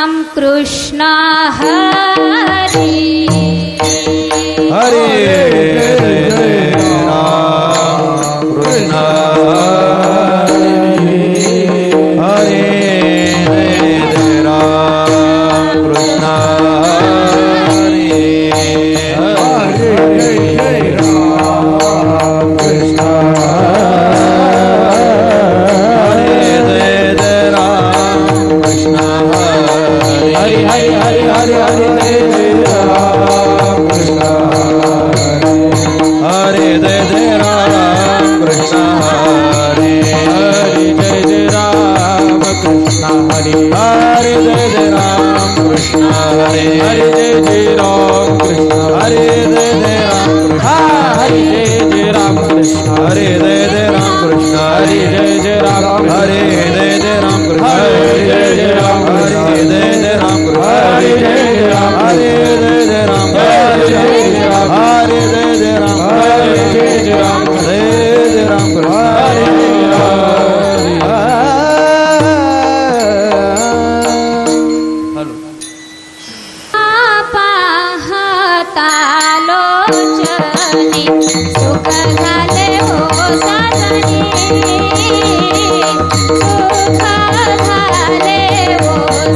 राम कृष्ण हरी हरे राम कृष्ण हरे राम कृष्ण सुख झाले हो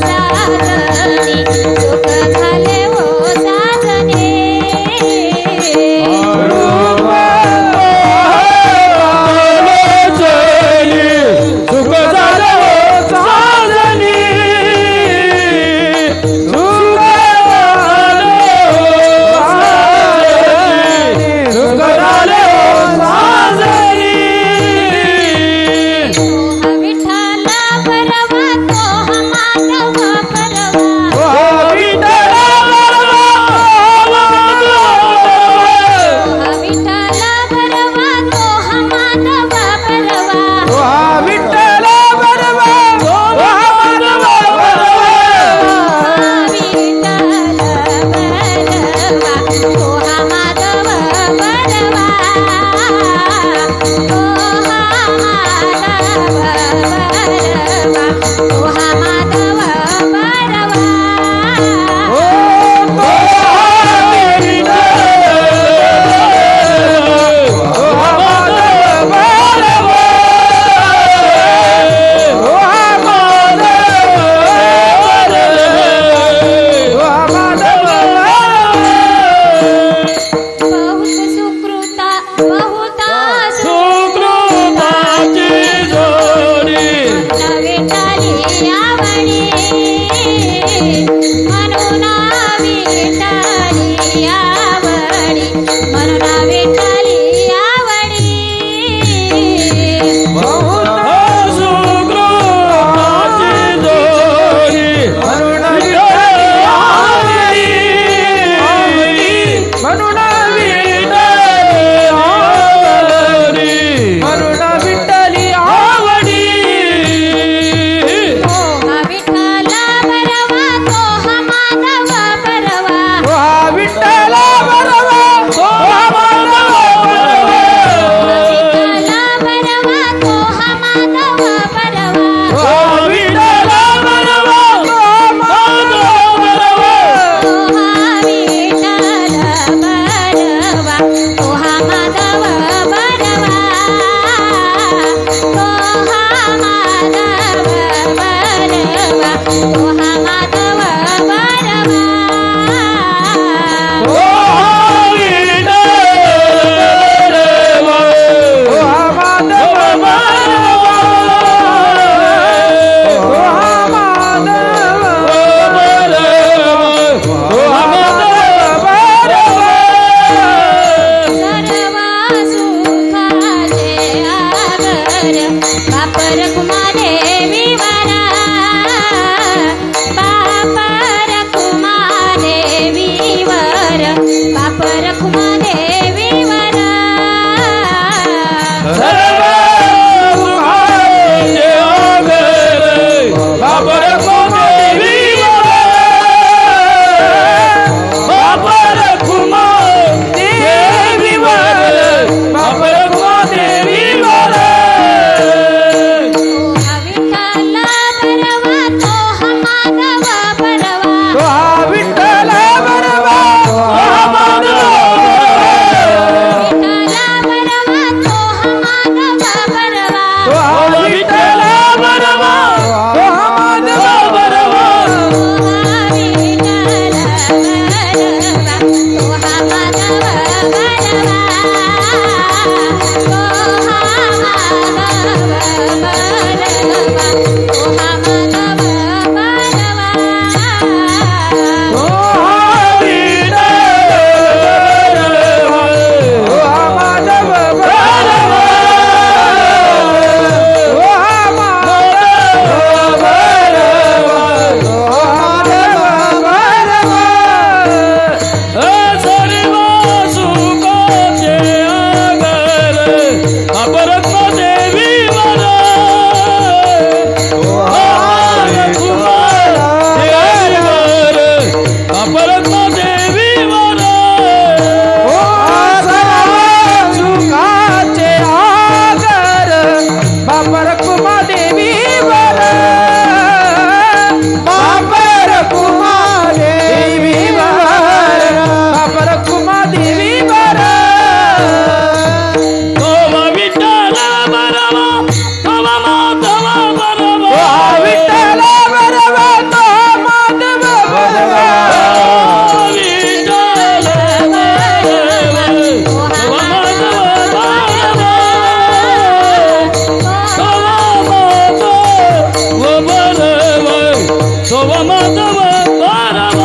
माधव परम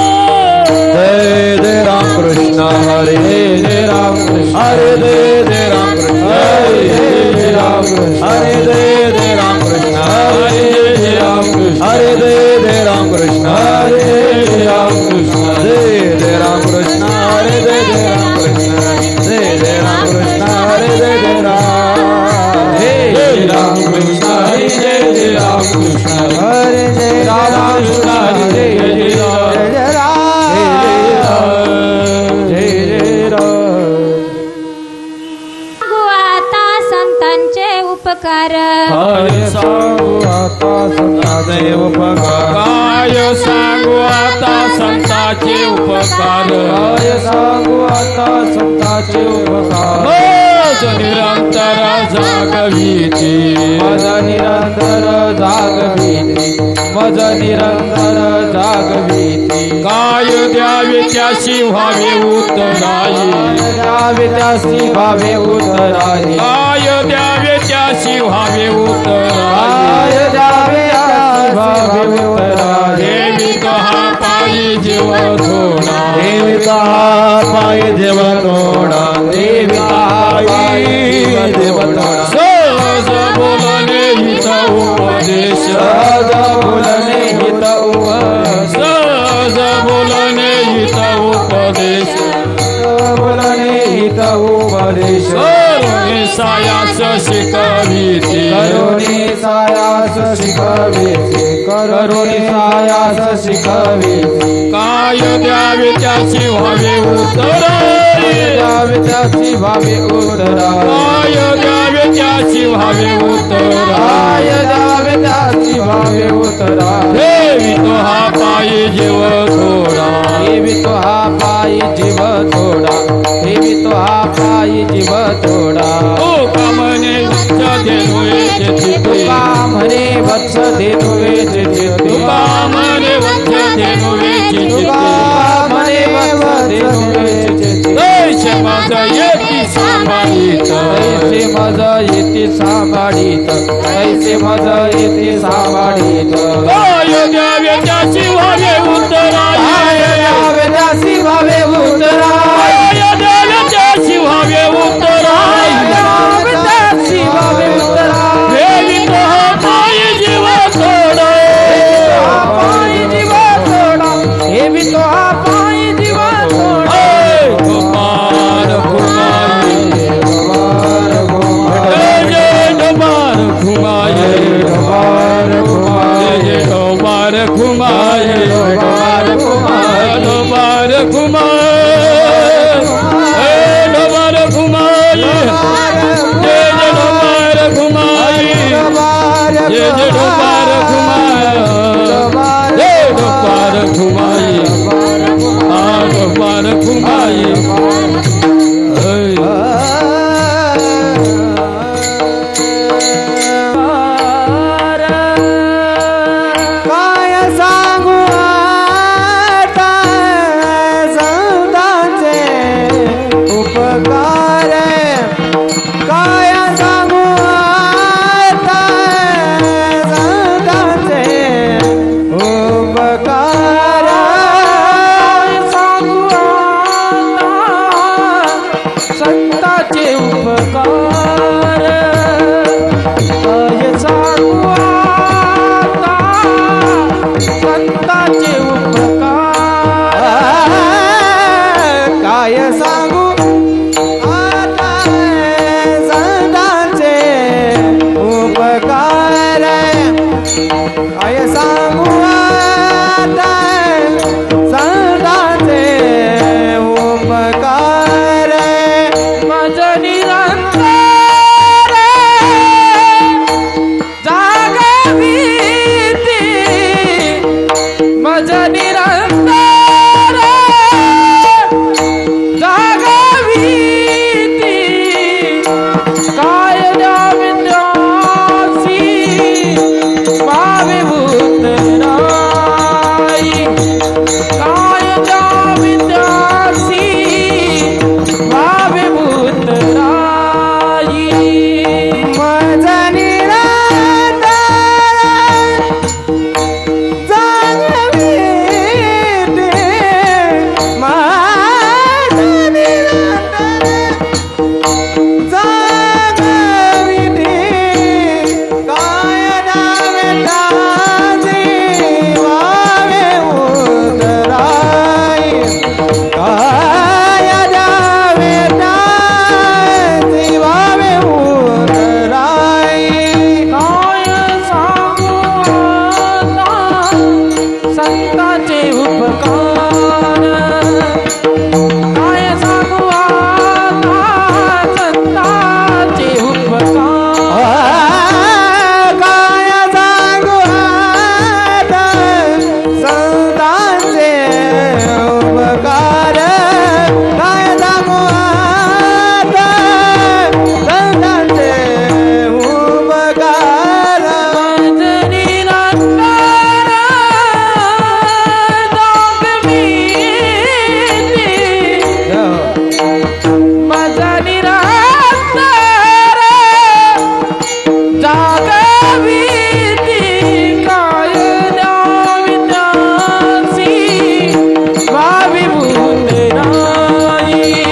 जय जय राम कृष्ण हरे जय राम कृष्ण हरे जय जय राम कृष्ण जय जय राम कृष्ण हरे जय जय राम कृष्ण हरे जय राम कृष्ण हरे जय जय राम कृष्ण हरे जय राम कृष्ण जय जय राम कृष्ण हरे जय जय राम कृष्ण जय जय राम कृष्ण हरे जय जय राम कृष्ण हरे जय जय राम कृष्ण हरे जय राम कृष्ण हरे जय जय आता संतांचे उपकार काय सांगू आता संतांचे उपकार काय सांगू आता संतांचे उपकार काय सांगू आता संतांचे उपकार मज निरंतर जागविती मज निरंतर जागविती मज निरंतर जागविती काय द्यावे त्याशी व्हावे उत्तराई द्यावे त्यासी भावे उतराई काय द्यावे त्याशी व्हावे उत्तराई काय द्यावे त्यासी भावे उतराई देवी कहा पायी जीव थोडा देवी कहा पाय देव तोडा देवी कहा पाय देव तोडा सहज बोलणे हित उपदेश सहज बोलणे हित उपदेश सहज बोलणे हित उपदेश बोलणे हित उपदेश करुणी सायास शिकविती करुणी सायास शिकविते करुणी सायास शिकविते काय द्यावे त्याची व्हावे उत्तराई द्यावे त्याची भावे उतराई काय द्यावे त्याची व्हावे उत्तराई काय द्यावे त्याची भावे उतराई देवी तो हा पायी जीव थोडा देवी तो हा पायी जीव थोडा देवी तो हा पायी जीव थोडा ओ कामने धेनुचे चित्ते तुका म्हणे वत्स धेनुवेचे चित्ते तुका म्हणे वत्स धेनुचे तुका चित्ते म्हणे वत्स धेनुवेचे चित्ते तैसे माझ येती सांभाळीत तैसे मज येते सांभाळीत तैसे मज येते सांभाळीत काय द्यावे त्याची व्हावे उत्तराई काय द्यावे त्यासी भावे उतराई काय द्यावे त्याची व्हावे उत्तराई द्यावे त्यासी भावे उतराई देवी तो हा पायी जीव थोडा पायी जीव थोडा देवी तो हा पायी जीव थोडा कुमार घुमाई जय डोबार घुमाई जय डोबार घुमाई डोबार घुमाई डोबार घुमाई जय डोबार घुमाई जय डोबार घुमाई जय डोबार घुमाई डोबार घुमाई काय सांगू आता संतांचे उपकार काय सांगू आता संतांचे उपकार सांगू आता संतांचे उपकार काय सांगू आता संतांचे उपकार काय सांगू आता संतांचे उपकार काय सांगू आता संतांचे उपकार मज निरंतर जागविती मज संतांचे उपकार काय सांगू आता संतांचे उपकार काय सांगू आता संतांचे उपकार काय सांगू आता संतांचे उपकार माझा निरंतर जागविती काय द्यावी त्यासी भाविभूत नाही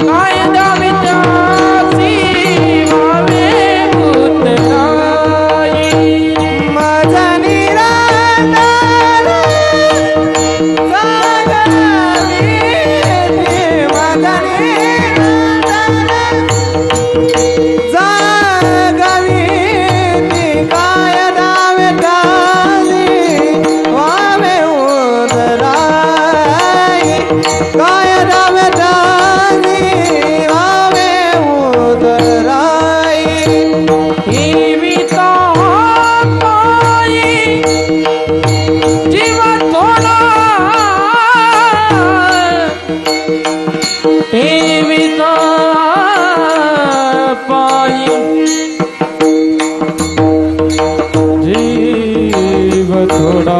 काय द्यावी त्यासी भाविभूत नाही माझा निरंतर जागविती माझा जागविती काय दावे दानी वावे उदराई काय दावे दानी वावे उदराई जीविता पायी जीव थोडा जीविता पायी जीव थोडा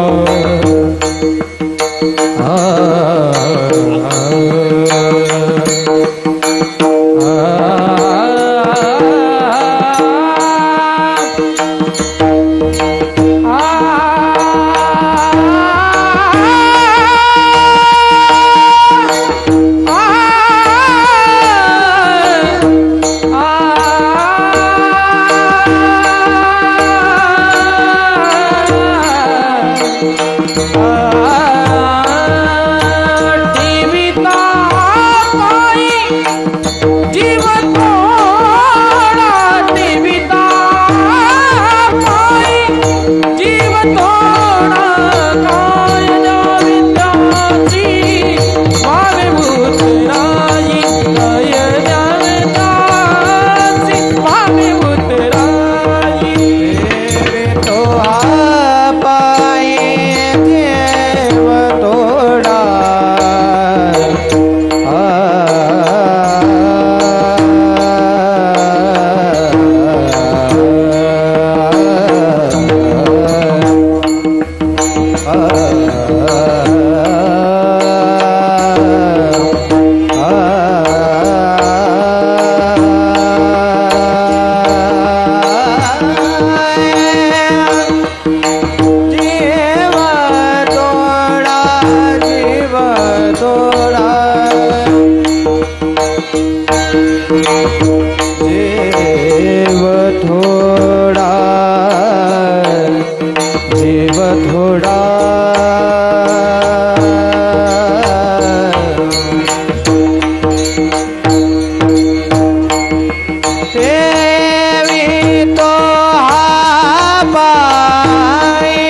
जीविता पायी जीव थोडा जीविता पायी जीव थोडा काय द्यावी त्यासी भाविभूत नाही काय द्यावे त्यासी भाविभूत नाही तो पायी जीव थोडा जीव थोडा जीव थोडा देवी तो हा पायी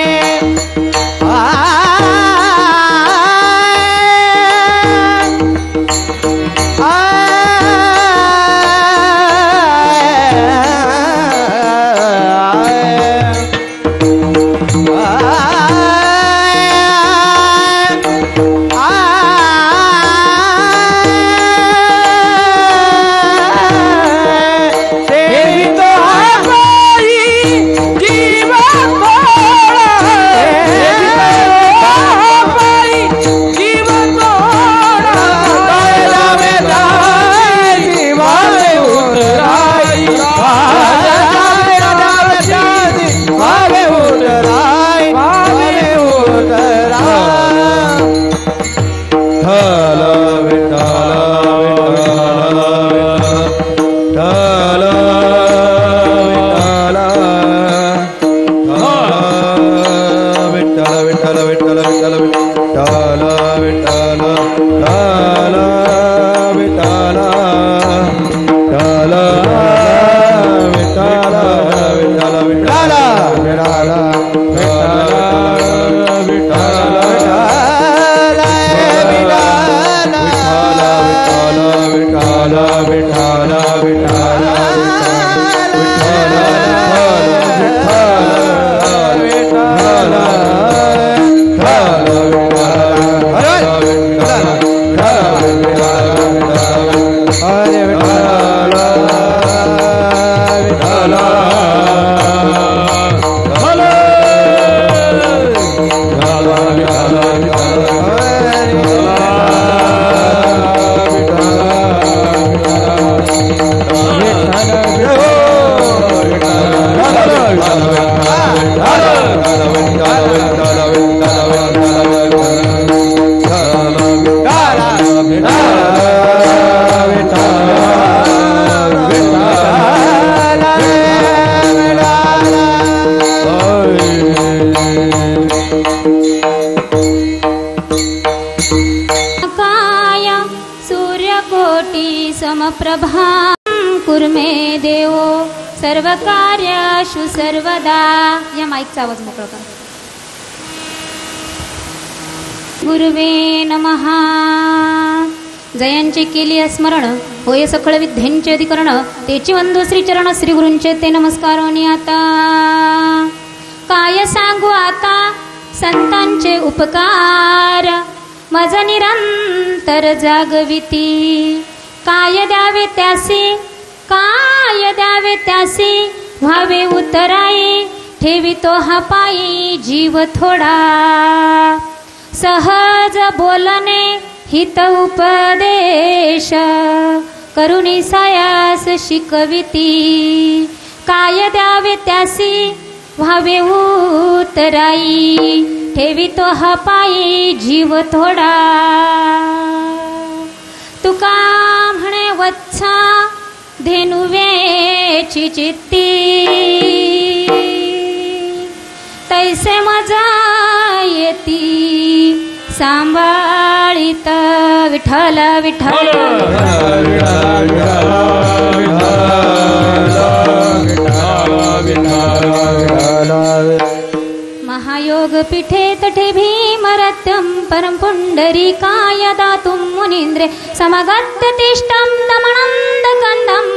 विठाला समप्रभा कुर्मे देवो सर्व कार्याशु सर्वदा. या माईकचा आवाज मोकळा करा. गुरुवे नमः. जयांचे केली स्मरण होय सकळ विद्यांचे अधिकरण तेची वंदू श्री चरण श्री गुरूंचे ते नमस्कारोनी. आता काय सांगू आता संतांचे उपकार मज निरंतर जागविती. काय द्यावे त्यासी काय द्यावे त्यासी व्हावे उतराई ठेवितो हा पायी जीव थोडा. सहज बोलणे हित उपदेश करुणी सायास शिकविती. काय द्यावे त्यासी व्हावे उतराई ठेवितो हा पायी जीव थोडा. तुका म्हणे वत्सा धेनुवेची चित्ती तैसे मजा येती सांभाळीत विठ्ठल विठ्ठल. महायोग पीठे तठे भीमरत्यं परं पुंडरीकाय दातुं मुनीन्द्रे समगत्य तिष्ठं तमनन्दकन्दं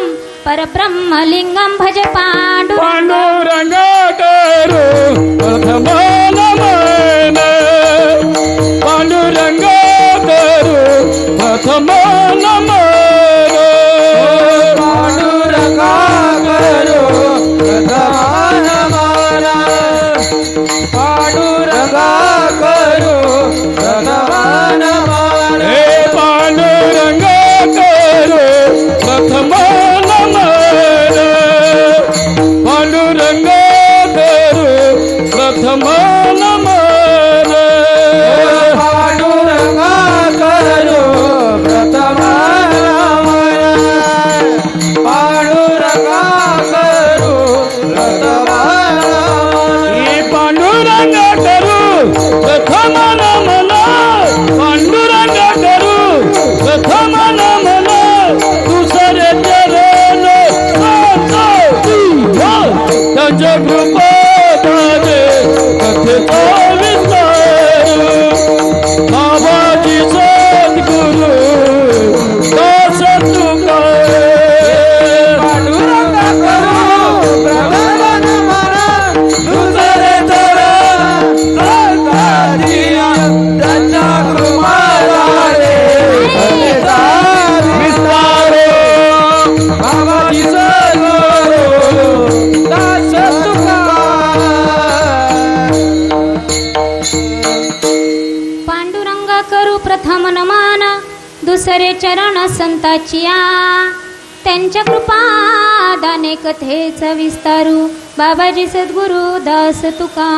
परब्रह्मलिङ्गं भज पाण्डु. पांडुरंगाकरो प्रथम नमन पांडुरंगाकरो प्रथम नमन पांडुरंगाकरो प्रथम नमन पांडुरंगाकरो प्रथम नमन. हे पांडुरंगाकरो प्रथम नमन पांडुरंगाकरो प्रथम नमन पांडुरंगाकरो प्रथम नमन पांडुरंगाकरो प्रथम नमन. हे पांडुरंगाकरो प्रथम नमन पांडुरंगाकरो प्रथम नमन. दुसरे चरण त्यांच्या कृपा कथेचा विस्तार बाबाजी सद्गुरु दास तुका. पांडुरंगाकरो प्रथम नमन दुसरे चरण त्यांच्या कृपा विस्तार बाबाजी सद्गुरु दास तुका. पांडुरंगा करू प्रथम नमन दुसरे चरण संताचिया त्यांच्या कृपा दाने कथेचा विस्तारू बाबाजी सद्गुरु दास तुका.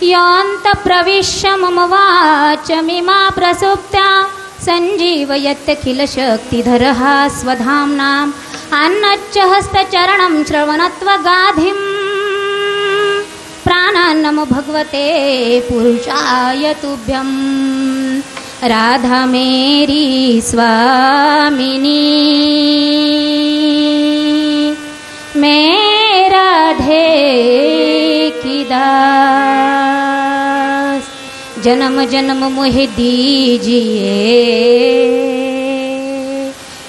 योऽन्त प्रविश्य मम वाचमिमा प्रसुप्त्या सञ्जीवयत्यखिल शक्तिधरः स्वधाम्नाम् अन्नच्च हस्तचरणं श्रवणत्वगाधिं प्राणान् नमो भगवते पुरुषाय तुभ्यं. राधा मेरी स्वामिनी मैं राधे की दास जन्म जन्म मोहे दीजिए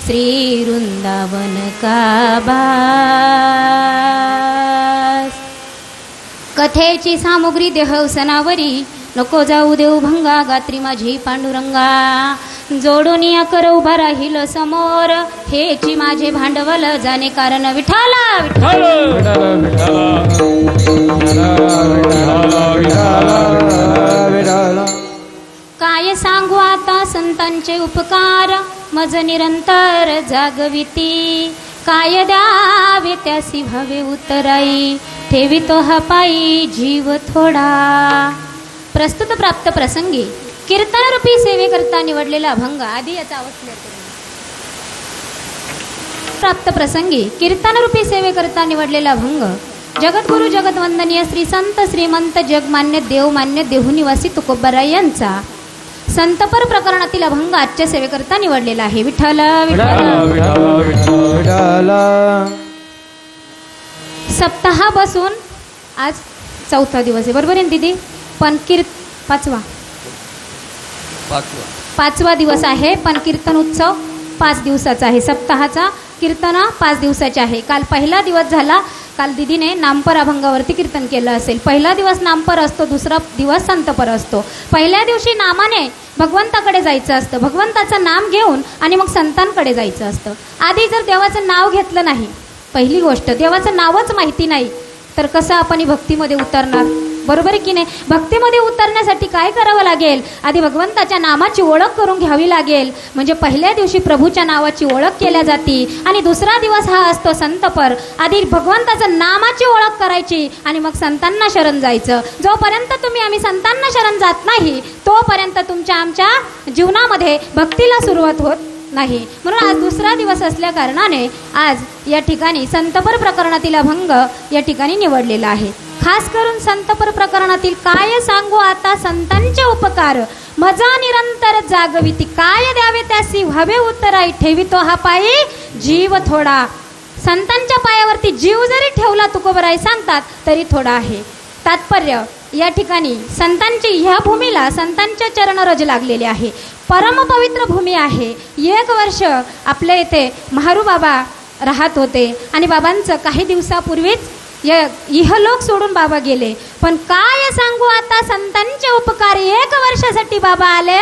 श्री वृंदावन का बास. कथेची सामुग्री देहवसनावरी नको जाऊ देऊ भंगा गात्री माझी पांडुरंगा. जोडून या कर उभा राहील समोर हेची माझे भांडवल जाणे कारण विठाला विठाला. विठाला विठाला विठाला विठाला संतांचे उपकार मज निरंतर जागविती. काय द्यावे त्यासी भावे उतराई, ठेवितो हा पायी जीव थोडा. प्रस्तुत प्राप्त प्रसंगी कीर्तनरूपी सेवेकरता निवडलेला अभंग. आधी याचा आवाज क्लिअर करू. प्राप्त प्रसंगी कीर्तनरूपी सेवेकरता निवडलेला अभंग जगद्गुरु जगद्वंदनीय श्री संत श्रीमंत जगमान्य देवमान्य देहुनिवासी तुकोबाराय यांचा संतपर प्रकरणातील अभंग आजच्या सेवेकरता निवडलेला आहे. विठ्ठल सप्ताह बसून आज 4था दिवस आहे, बरोबर आहे दीदी? पण पाचवा दिवस आहे, पण कीर्तन उत्सव 5 दिवसाचा आहे. सप्ताहाचा कीर्तन 5 दिवसाचे आहे. काल पहिला दिवस झाला. काल दिदीने नामपर अभंगावरती कीर्तन केलं असेल. पहिला दिवस नामपर असतो, दुसरा दिवस संतपर असतो. पहिल्या दिवशी नामाने भगवंताकडे जायचं असतं, भगवंताचं नाम घेऊन आणि मग संतांकडे जायचं असतं. आधी जर देवाचं नाव घेतलं नाही, पहिली गोष्ट देवाचं नावच माहिती नाही, तर कसं आपण भक्तीमध्ये उतरणार? बरोबर आहे की नाही? भक्तीमध्ये उतरण्यासाठी काय करावं लागेल? आधी भगवंताच्या नामाची ओळख करून घ्यावी लागेल. म्हणजे पहिल्या दिवशी प्रभूच्या नावाची ओळख केल्या जाते आणि दुसरा दिवस हा असतो संतपर. आधी भगवंताचं नामाची ओळख करायची आणि मग संतांना शरण जायचं. जोपर्यंत आम्ही संतांना शरण जात नाही तोपर्यंत तुमच्या आमच्या जीवनामध्ये भक्तीला सुरुवात होत नाही. म्हणून आज दुसरा दिवस असल्या कारणाने आज या ठिकाणी संतपर प्रकरणातील अभंग या ठिकाणी निवडलेला आहे. खास करून संतपर प्रकरणातील काय सांगू आता संतांचे उपकार मजा निरंतर जागविती. काय द्यावे त्यासी व्हावे उतराई, ठेवितो हा पायी जीव थोडा. संतांच्या पायावरती जीव जरी ठेवला तुकोबराय सांगतात तरी थोडा आहे. तात्पर्य या ठिकाणी संतांची ह्या भूमीला संतांच्या चरणरज लागलेले आहे. परमपवित्र भूमी आहे. 1 वर्ष आपल्या इथे महारू बाबा राहत होते आणि बाबांचं काही दिवसापूर्वीच इहलोक सोडून बाबा गेले. पण काय सांगू आता संतांचे उपकार. 1 वर्षासाठी बाबा आले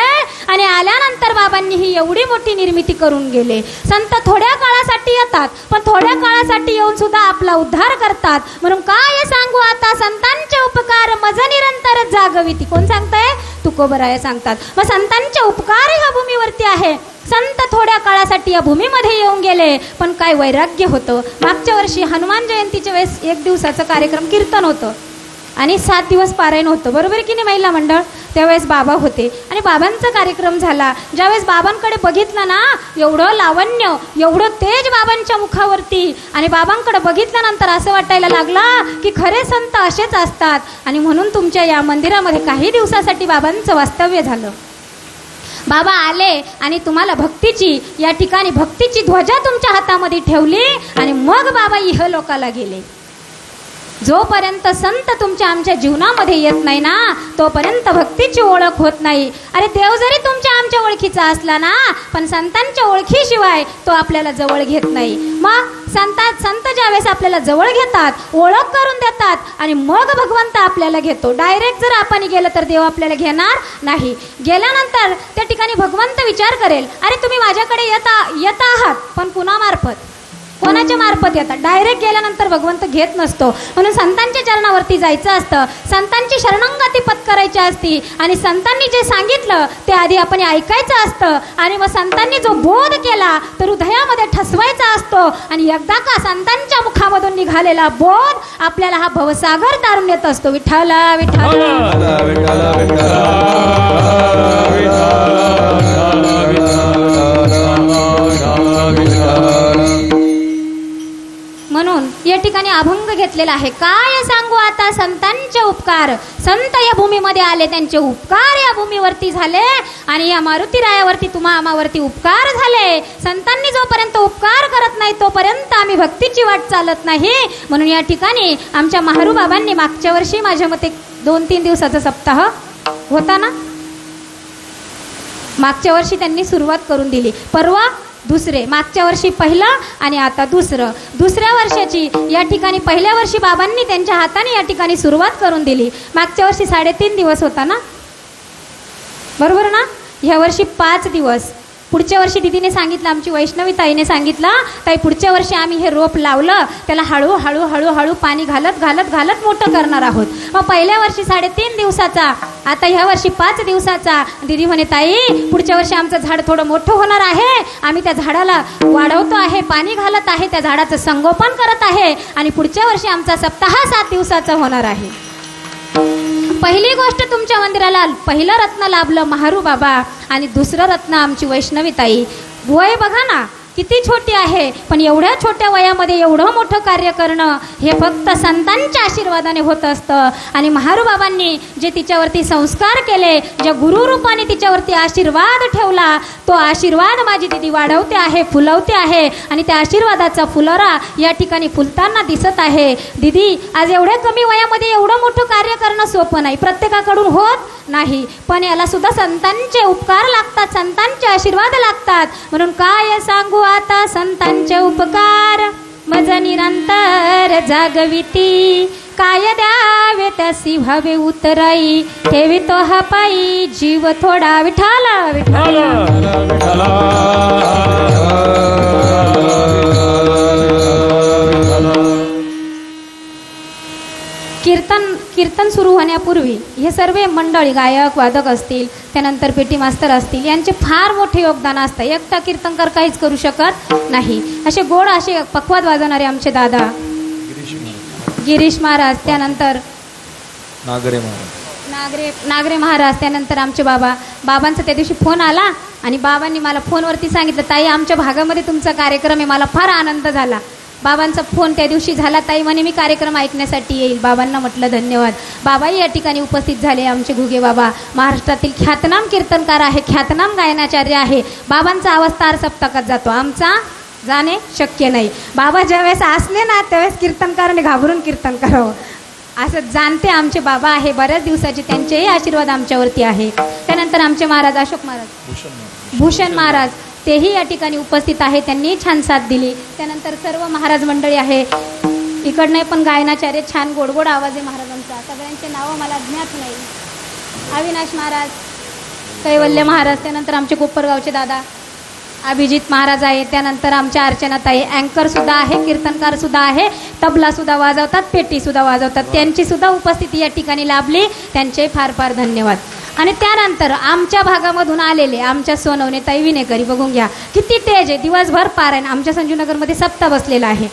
आणि आल्यानंतर बाबांनी ही एवढी मोठी निर्मिती करून गेले. संत थोड्या काळासाठी येतात, पण थोड्या काळासाठी येऊन सुद्धा आपला उद्धार करतात. म्हणून काय सांगू आता संतांचे उपकार मज निरंतर जागविती. कोण सांगताय? तुकोबराय सांगतात. मग संतांचे उपकार ह्या भूमीवरती आहे. संत थोड्या काळासाठी या भूमीमध्ये येऊन गेले, पण काय वैराग्य होतं. मागच्या वर्षी हनुमान जयंतीच्या वेळेस 1 दिवसाचं कार्यक्रम कीर्तन होतं आणि 7 दिवस पारायण होतं, बरोबर आहे की नाही महिला मंडळ? त्यावेळेस बाबा होते आणि बाबांचा कार्यक्रम झाला. ज्यावेळेस बाबांकडे बघितलं ना, एवढं लावण्य एवढं तेज बाबांच्या मुखावरती, आणि बाबांकडे बघितल्यानंतर असं वाटायला लागलं की खरे संत असेच असतात. आणि म्हणून तुमच्या या मंदिरामध्ये काही दिवसासाठी बाबांचं वास्तव्य झालं. बाबा आले आणि तुम्हाला भक्तीची या ठिकाणी भक्तीची ध्वजा तुमच्या हातामध्ये ठेवली आणि मग बाबा इहलोकाला गेले. जोपर्यंत संत तुमच्या आमच्या जीवनामध्ये येत नाही ना तोपर्यंत भक्तीची ओळख होत नाही. अरे देव जरी तुमच्या आमच्या ओळखीचा असला ना, पण संतांच्या ओळखीशिवाय तो आपल्याला जवळ घेत नाही. मग संत ज्यावेळेस आपल्याला जवळ घेतात, ओळख करून देतात आणि मग भगवंत आपल्याला घेतो. डायरेक्ट जर आपण गेलं तर देव आपल्याला घेणार नाही. गेल्यानंतर त्या ठिकाणी भगवंत विचार करेल, अरे तुम्ही माझ्याकडे येत आहात, पण कुणामार्फत? कोणाच्या मार्फत येतात? डायरेक्ट गेल्यानंतर भगवंत घेत नसतो. म्हणून संतांच्या चरणावरती जायचं असतं, संतांची शरणागती पत्करायची असती आणि संतांनी जे सांगितलं ते आधी आपण ऐकायचं असतं आणि मग संतांनी जो बोध केला तो हृदयामध्ये ठसवायचा असतो. आणि एकदा का संतांच्या मुखामधून निघालेला बोध आपल्याला हा भवसागर तारून येत असतो. विठ्ठल विठ्ठल म्हणून या ठिकाणी अभंग घेतलेला आहे. काय सांगू आता संतांचे उपकार. संत या भूमीमध्ये आले, त्यांचे उपकार या भूमीवरती झाले आणि या मारुतीरायावरती तुम्हा आम्हावरती उपकार झाले. संतांनी जोपर्यंत उपकार करत नाही तोपर्यंत आम्ही भक्तीची वाट चालत नाही. म्हणून या ठिकाणी आमच्या महारू बाबांनी मागच्या वर्षी माझ्या मते 2-3 दिवसाचा सप्ताह होता ना, मागच्या वर्षी त्यांनी सुरुवात करून दिली. परवा दुसरे, मागच्या वर्षी पहिलं आणि आता दुसरं. दुसऱ्या वर्षाची या ठिकाणी पहिल्या वर्षी बाबांनी त्यांच्या हाताने या ठिकाणी सुरुवात करून दिली. मागच्या वर्षी 3.5 दिवस होता ना, बरोबर ना? ह्या वर्षी 5 दिवस. पुढच्या वर्षी दिदीने सांगितलं, आमची वैष्णवी ताईने सांगितलं, ताई पुढच्या वर्षी आम्ही हे रोप लावलं त्याला हळूहळू हळूहळू पाणी घालत घालत घालत मोठं करणार आहोत. मग पहिल्या वर्षी 3.5 दिवसाचा, आता ह्या वर्षी 5 दिवसाचा. दिदी म्हणे ताई पुढच्या वर्षी आमचं झाड थोडं मोठं होणार आहे, आम्ही त्या झाडाला वाढवतो आहे, पाणी घालत आहे, त्या झाडाचं संगोपन करत आहे आणि पुढच्या वर्षी आमचा सप्ताह 7 दिवसाचा होणार आहे. पहिली गोष्ट तुमच्या मंदिराला पहिलं रत्न लाभलं महारू बाबा आणि दुसरं रत्न आमची वैष्णवी ताई. वय बघा ना किती छोटी आहे, पण एवढ्या छोट्या वयामध्ये एवढं मोठं कार्य करणं हे फक्त संतांच्या आशीर्वादाने होत असतं. आणि महारू बाबांनी जे तिच्यावरती संस्कार केले, ज्या गुरुरूपाने तिच्यावरती आशीर्वाद ठेवला, तो आशीर्वाद माझी दिदी वाढवते आहे, फुलवते आहे आणि त्या आशीर्वादाचा फुलोरा या ठिकाणी फुलताना दिसत आहे. दिदी आज एवढ्या कमी वयामध्ये एवढं मोठं कार्य करणं सोपं नाही, प्रत्येकाकडून होत नाही, पण याला सुद्धा संतांचे उपकार लागतात, संतांचे आशीर्वाद लागतात. म्हणून काय सांगू आता संतांचे उपकार, मज निरंतर जागविती, काय द्यावे त्यासी व्हावे उतराई, ठेवी तो हा पायी जीव थोडा. विठाला विठाला कीर्तन सुरू होण्यापूर्वी हे सर्व मंडळी गायक वादक असतील, त्यानंतर पेटी मास्तर असतील, यांचे फार मोठे योगदान असतं. एकटा कीर्तनकार काहीच करू शकत नाही. असे गोड असे पक्वाद वाजवणारे आमचे दादा गिरीश महाराज, त्यानंतर नागरे महाराज, त्यानंतर आमचे बाबांचा त्या दिवशी फोन आला आणि बाबांनी मला फोनवरती सांगितलं, ताई आमच्या भागामध्ये तुमचा कार्यक्रम आहे. मला फार आनंद झाला. बाबांचा फोन त्या दिवशी झाला, ताई म्हणे मी कार्यक्रम ऐकण्यासाठी येईल. बाबांना म्हटलं धन्यवाद. बाबाही या ठिकाणी उपस्थित झाले. आमचे घुगे बाबा महाराष्ट्रातील ख्यातनाम कीर्तनकार आहे, ख्यातनाम गायनाचार्य आहे. बाबांचा आवाज तार सप्तकात जातो, आमचा जाणे शक्य नाही. बाबा ज्यावेळेस असले ना त्यावेळेस कीर्तनकाराने घाबरून कीर्तन करावं असं जाणते आमचे बाबा आहे. बऱ्याच दिवसाचे त्यांचेही आशीर्वाद आमच्यावरती आहे. त्यानंतर आमचे महाराज अशोक महाराज, भूषण महाराज, तेही या ठिकाणी उपस्थित आहे. त्यांनी छान साथ दिली. त्यानंतर सर्व महाराज मंडळी आहे इकडनं, पण गायनाचार्य छान गोडगोड आवाज आहे महाराजांचा. सगळ्यांचे नावं मला ज्ञात नाही. अविनाश महाराज, कैवल्य महाराज, त्यानंतर आमचे कोपरगावचे दादा अभिजित महाराज आहे. त्यानंतर आमच्या अर्चनाताई अँकरसुद्धा आहे, कीर्तनकारसुद्धा आहे, तबलासुद्धा वाजवतात, पेटीसुद्धा वाजवतात. त्यांचीसुद्धा उपस्थिती या ठिकाणी लाभली. त्यांचे फार फार धन्यवाद. आणि त्यानंतर आमच्या भागामधून आलेले आमच्या सोनवणे ताई विनेकरी, बघून घ्या किती तेज आहे. दिवसभर पारायण, आमच्या संजूनगरमध्ये सप्ताह बसलेला आहे.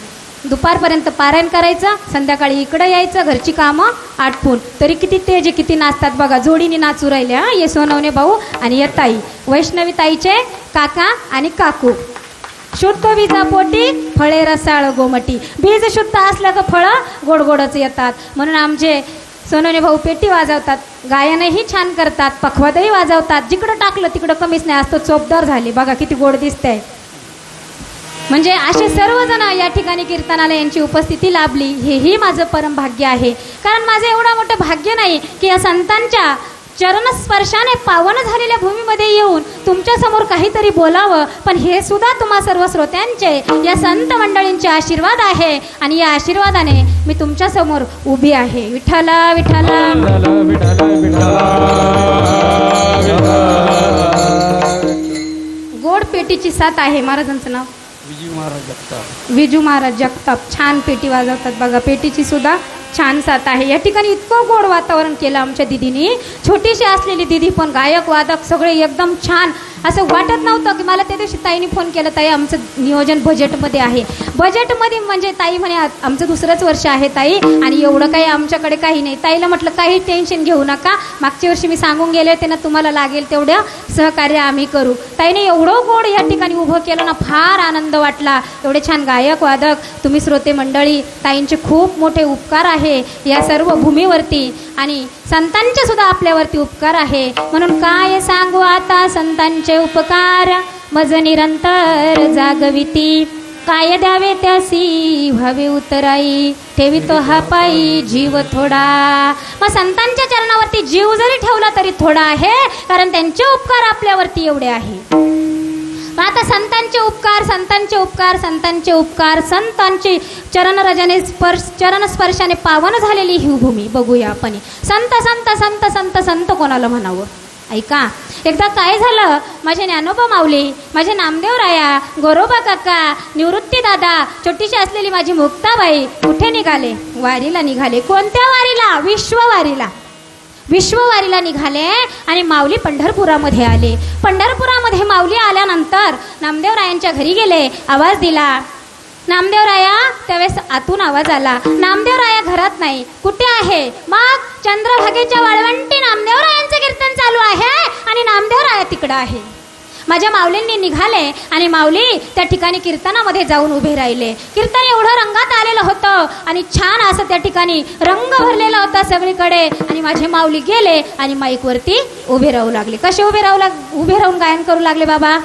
दुपारपर्यंत पारायण करायचं, संध्याकाळी इकडं यायचं, घरची कामं आटपून. तरी किती तेज आहे, किती नाचतात बघा. जोडीने नाचू राहिले हा, ये सोनवणे भाऊ आणि ये ताई, वैष्णवी ताईचे काका आणि काकू. शुद्ध बीजा पोटी फळे रसाळ गोमटी. बीज शुद्ध असलं का फळं गोडगोडच येतात. म्हणून आमचे सोनवणे भाऊ पेटी वाजवतात, गायनही छान करतात, पखवादही वाजवतात. जिकडं टाकलं तिकडं कमीच नाही असतं, चोपदार झाले बघा किती गोड दिसतंय. म्हणजे असे सर्वजण या ठिकाणी कीर्तनाला यांची उपस्थिती लाभली. हेही माझं परम भाग्य आहे. कारण माझं एवढं मोठं भाग्य नाही की या संतांच्या चरणस्पर्शाने पावन झालेल्या भूमीमध्ये येऊन तुमच्यासमोर काहीतरी बोलावं, पण हे सुद्धा तुम्हा सर्व श्रोत्यांचे या संत मंडळींचे आशीर्वाद आहे आणि या आशीर्वादाने मी तुमच्यासमोर उभी आहे. विठ्ठला विठ्ठला गोड पेटीची साथ आहे. महाराजांचं नाव विजू महाराज जगताप. छान पेटी वाजवतात बघा. पेटीची सुद्धा छान साथ आहे. या ठिकाणी इतकं गोड वातावरण केलं आमच्या दिदीनी. छोटीशी असलेली दिदी पण गायक वादक सगळे एकदम छान. असं वाटत नव्हतं की मला त्या दिवशी ताईने फोन केला, ताई आमचं नियोजन बजेटमध्ये आहे. बजेटमध्ये म्हणजे ताई म्हणे आमचं दुसरंच वर्ष आहे ताई आणि एवढं काही आमच्याकडे काही नाही. ताईला म्हटलं काही टेन्शन घेऊ नका, मागच्या वर्षी मी सांगून गेले होते ना तुम्हाला लागेल तेवढं सहकार्य आम्ही करू. ताईने एवढं गोड या ठिकाणी उभं केलं ना, फार आनंद वाटला. एवढे छान गायक वादक, तुम्ही श्रोते मंडळी, ताईंचे खूप मोठे उपकार आहे या सर्व भूमीवरती आणि संतांचे सुद्धा आपल्यावरती उपकार आहे. म्हणून काय सांगू आता संतांचे उपकार, मज निरंतर जागविती, काय द्यावे त्यासी व्हावे उतराई, ठेवितो हा पायी जीव थोडा. मग संतांच्या चरणावरती जीव जरी ठेवला तरी थोडा आहे, कारण त्यांचे उपकार आपल्यावरती एवढे आहे. आता संतांचे उपकार, संतांचे उपकार, संतांचे उपकार, संतांची चरणरजाने चरणस्पर्शाने पावन झालेली ही भूमी बघूया आपण. संत संत संत संत संत कोणाला म्हणावं. ऐका, एकदा काय झालं, माझे ज्ञानोबा माऊली, माझे नामदेव राया, गोरोबा काका, निवृत्ती दादा, छोटीशी असलेली माझी मुक्ताबाई कुठे निघाले? वारीला निघाले. कोणत्या वारीला? विश्ववारीला. विश्ववारीला निघाले आणि माऊली पंढरपुरामध्ये आले. पंढरपुरामध्ये माऊली आल्यानंतर नामदेवरायांच्या घरी गेले, आवाज दिला. नामदेवराया, त्यावेळेस आतून आवाज आला, नामदेवराया घरात नाही. कुठे आहे? मग चंद्रभागेच्या वाळवंटी नामदेवरायांचं कीर्तन चालू आहे आणि नामदेवराया तिकडं आहे. माझ्या माऊलींनी निघाले आणि माऊली त्या ठिकाणी कीर्तनामध्ये जाऊन उभे राहिले. कीर्तन एवढं रंगात आलेलं होतं आणि छान असं त्या ठिकाणी रंग भरलेला होता सगळीकडे. आणि माझे माऊली गेले आणि माईकवरती उभे राहू लागले. कसे उभे राहून गायन करू लागले बाबा?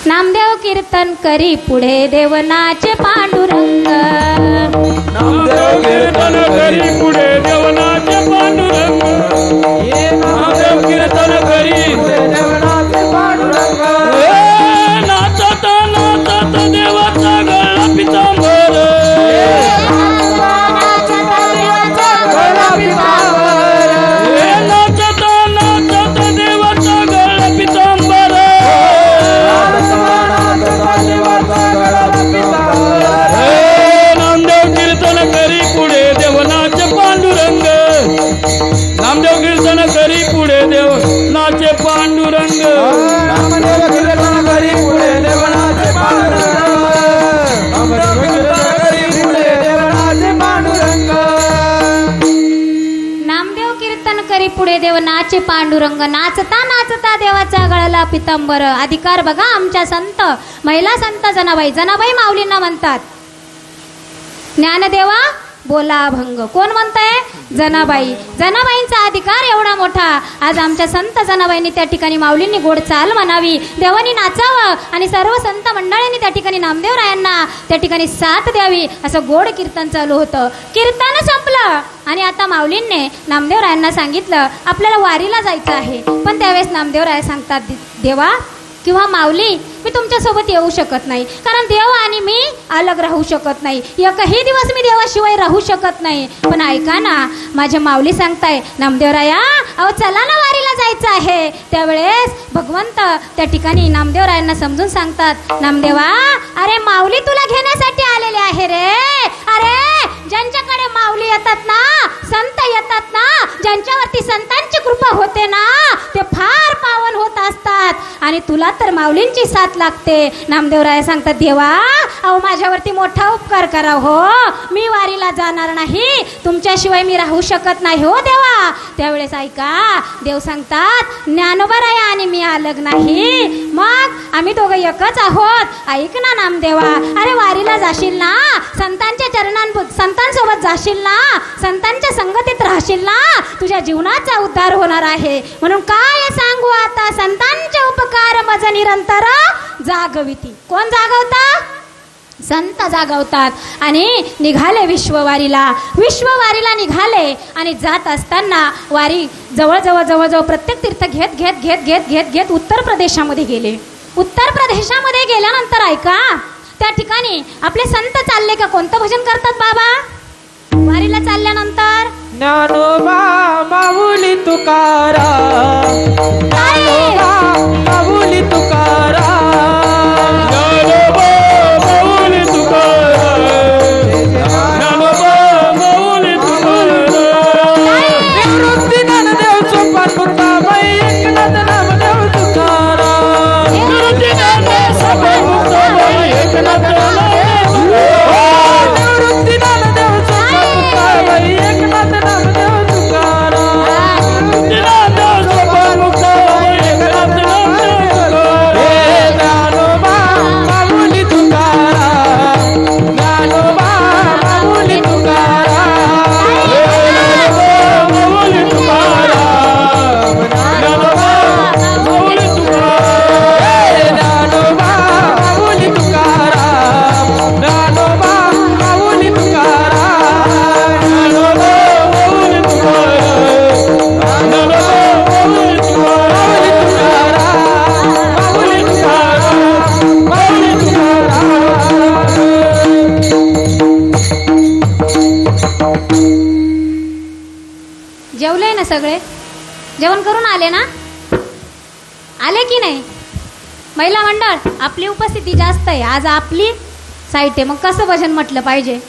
नामदेव कीर्तन करी पुढे देवनाचे पांडुरंग, नामदेव कीर्तन करी पुढे देवनाचे पांडुरंग, नामदेव कीर्तन करी पुढे देवनाचे पांडुरंग. नाचत नाचत देवाचा गळा पितांबर, नाचत नाचत देवाचा गळा पितांबर. नामदेव कीर्तन करी पुढे देवनाचे पांडुरंग, नामदेव कीर्तन करी पुढे देवनाचे पांडुरंग, नामदेव कीर्तन करी पुढे देवनाचे पांडुरंग, नामदेव कीर्तन करी पुढे देवनाचे पांडुरंग. नामदेव कीर्तन करी पुढे देवनाचे पांडुरंग, नाचता नाचता देवाचा गळाला पितांबर. अधिकार बघा आमच्या संत, महिला संत जनाबाई, जनाबाई माऊलींना म्हणतात. ज्ञानदेवा बोला अभंग. कोण म्हणताय? जनाबाई. जनाबाईंचा अधिकार एवढा मोठा. आज आमच्या संत जनाबाईंनी त्या ठिकाणी माऊलींनी गोड चाल म्हणावी, देवानी नाचावं आणि सर्व संत मंडळींनी त्या ठिकाणी नामदेवरायांना त्या ठिकाणी साथ द्यावी, असं गोड कीर्तन चालू होतं. कीर्तन संपलं आणि आता माऊलींनी नामदेवरायांना सांगितलं आपल्याला वारीला जायचं आहे. पण त्यावेळेस नामदेवराय सांगतात, देवा किंवा माऊली, मी तुमच्यासोबत येऊ शकत नाही, कारण देव आणि मी अलग राहू शकत नाही. एकही दिवस मी देवाशिवाय राहू शकत नाही. पण ऐका ना, माझ्या माऊली सांगताय, नामदेवराया अहो चला ना, वारीला जायचं आहे. त्यावेळेस भगवंत त्या ठिकाणी नामदेवरायांना समजून सांगतात, नामदेवा अरे माऊली तुला घेण्यासाठी आलेले आहे रे. अरे ज्यांच्याकडे माऊली येतात ना, संत येतात ना, ज्यांच्यावरती संतांची कृपा होते ना, ते फार पावन होत असतात आणि तुला तर माऊलींची साथ लागते. नामदेवराय सांगतात, देवा अहो माझ्यावरती मोठा उपकार करा हो, मी वारीला जाणार नाही, तुमच्याशिवाय मी राहू शकत नाही हो देवा. त्यावेळेस ऐका, देव सांगतात, ज्ञानोबाराया आणि मी अलग नाही, मग आम्ही दोघं एकच आहोत. ऐक ना नामदेवा, अरे वारीला जाशील ना, संतांच्या संतांसोबत जाशील ना, संतांच्या संगतीत राहशील ना, तुझ्या जीवनाचा उद्धार होणार आहे. म्हणून काय सांगू आता, संतांचे उपकार मज निरंतर जागविती. कोण जागवता? संत जागवतात. आणि निघाले विश्ववारीला. विश्ववारीला निघाले आणि जात असताना वारी जवळ प्रत्येक तीर्थ घेत घेत घेत घेत घेत घेत उत्तर प्रदेशामध्ये गेले. उत्तर प्रदेशामध्ये गेल्यानंतर ऐका, त्या ठिकाणी आपले संत चालले का कोणतं भजन करतात बाबा वारीला चालल्यानंतर? ज्ञानोबा माऊली तुकाराम, ज्ञानोबा माऊली तुकाराम, ज्ञानोबा माऊली तुकाराम, ज्ञानोबा माऊली तुकाराम. निवृत्ती ज्ञानदेव सोपान मुक्ताबाई, एकनाथ नामदेव तुकाराम, निवृत्ती ज्ञानदेव सोपान मुक्ताबाई, एकनाथ नामदेव तुकाराम, निवृत्ती ज्ञानदेव सोपान मुक्ताबाई, एकनाथ नामदेव तुकाराम, ज्ञानदेव सोपान जेवण करून आले ना? आले की नाही? महिला मंडळ आपली उपस्थिती जास्त आहे आज, आपली साईट आहे. मग कसं भजन म्हटलं पाहिजे?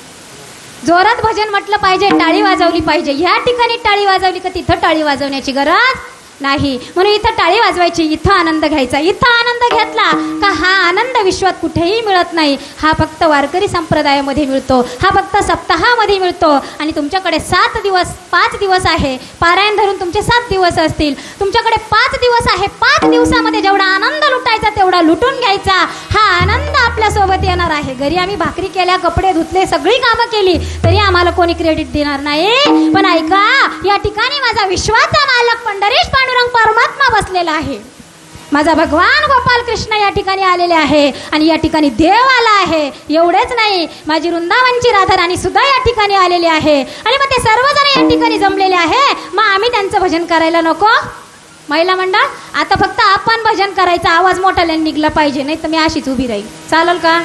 जोरात भजन म्हटलं पाहिजे, टाळी वाजवली पाहिजे. ह्या ठिकाणी टाळी वाजवली का तिथं टाळी वाजवण्याची गरज नाही. म्हणून इथं टाळी वाजवायची, इथं आनंद घ्यायचा. इथं आनंद घेतला का हा आनंद विश्वात कुठेही मिळत नाही. हा फक्त वारकरी संप्रदायामध्ये मिळतो, हा फक्त सप्ताहामध्ये मिळतो. आणि तुमच्याकडे 7 दिवस 5 दिवस आहे, पारायण धरून तुमचे 7 दिवस असतील. तुमच्याकडे 5 दिवस आहे, 5 दिवसामध्ये जेवढा आनंद लुटायचा तेवढा लुटून घ्यायचा. हा आनंद आपल्यासोबत येणार आहे. घरी आम्ही भाकरी केल्या, कपडे धुतले, सगळी कामं केली तरी आम्हाला कोणी क्रेडिट देणार नाही. पण ऐका, या ठिकाणी माझा विश्वाचा मालक पंढरीश पांडुरंग परमात्मा बसलेला आहे. माझा भगवान गोपाल कृष्ण या ठिकाणी आलेले आहे आणि या ठिकाणी देव आला आहे. एवढेच नाही, माझी वृंदावनची राधाराणी सुद्धा या ठिकाणी आलेली आहे. आणि मग ते सर्वजण या ठिकाणी जमलेले आहे. मग आम्ही त्यांचं भजन करायला नको? महिला मंडळ आता फक्त आपण भजन करायचा, आवाज मोठाल्याने निघला पाहिजे, नाही तर मी अशीच उभी राहील. चालेल का?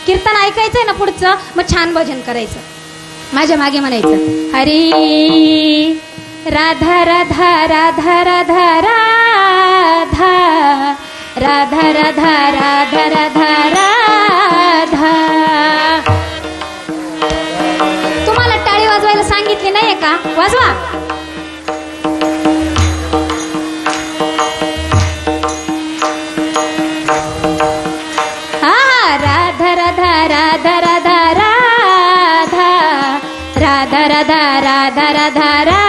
कीर्तन ऐकायचंय ना पुढचं, मग छान भजन करायचं. माझ्या मागे म्हणायचं, हरी राधा राधा राधा राधा राधा राधा राधा राधा राधा राधा. तुम्हाला टाळी वाजवायला सांगितली नाहीये का? वाजवा. हा राधा राधा राधा राधा राधा राधा राधा राधा राधा राधा.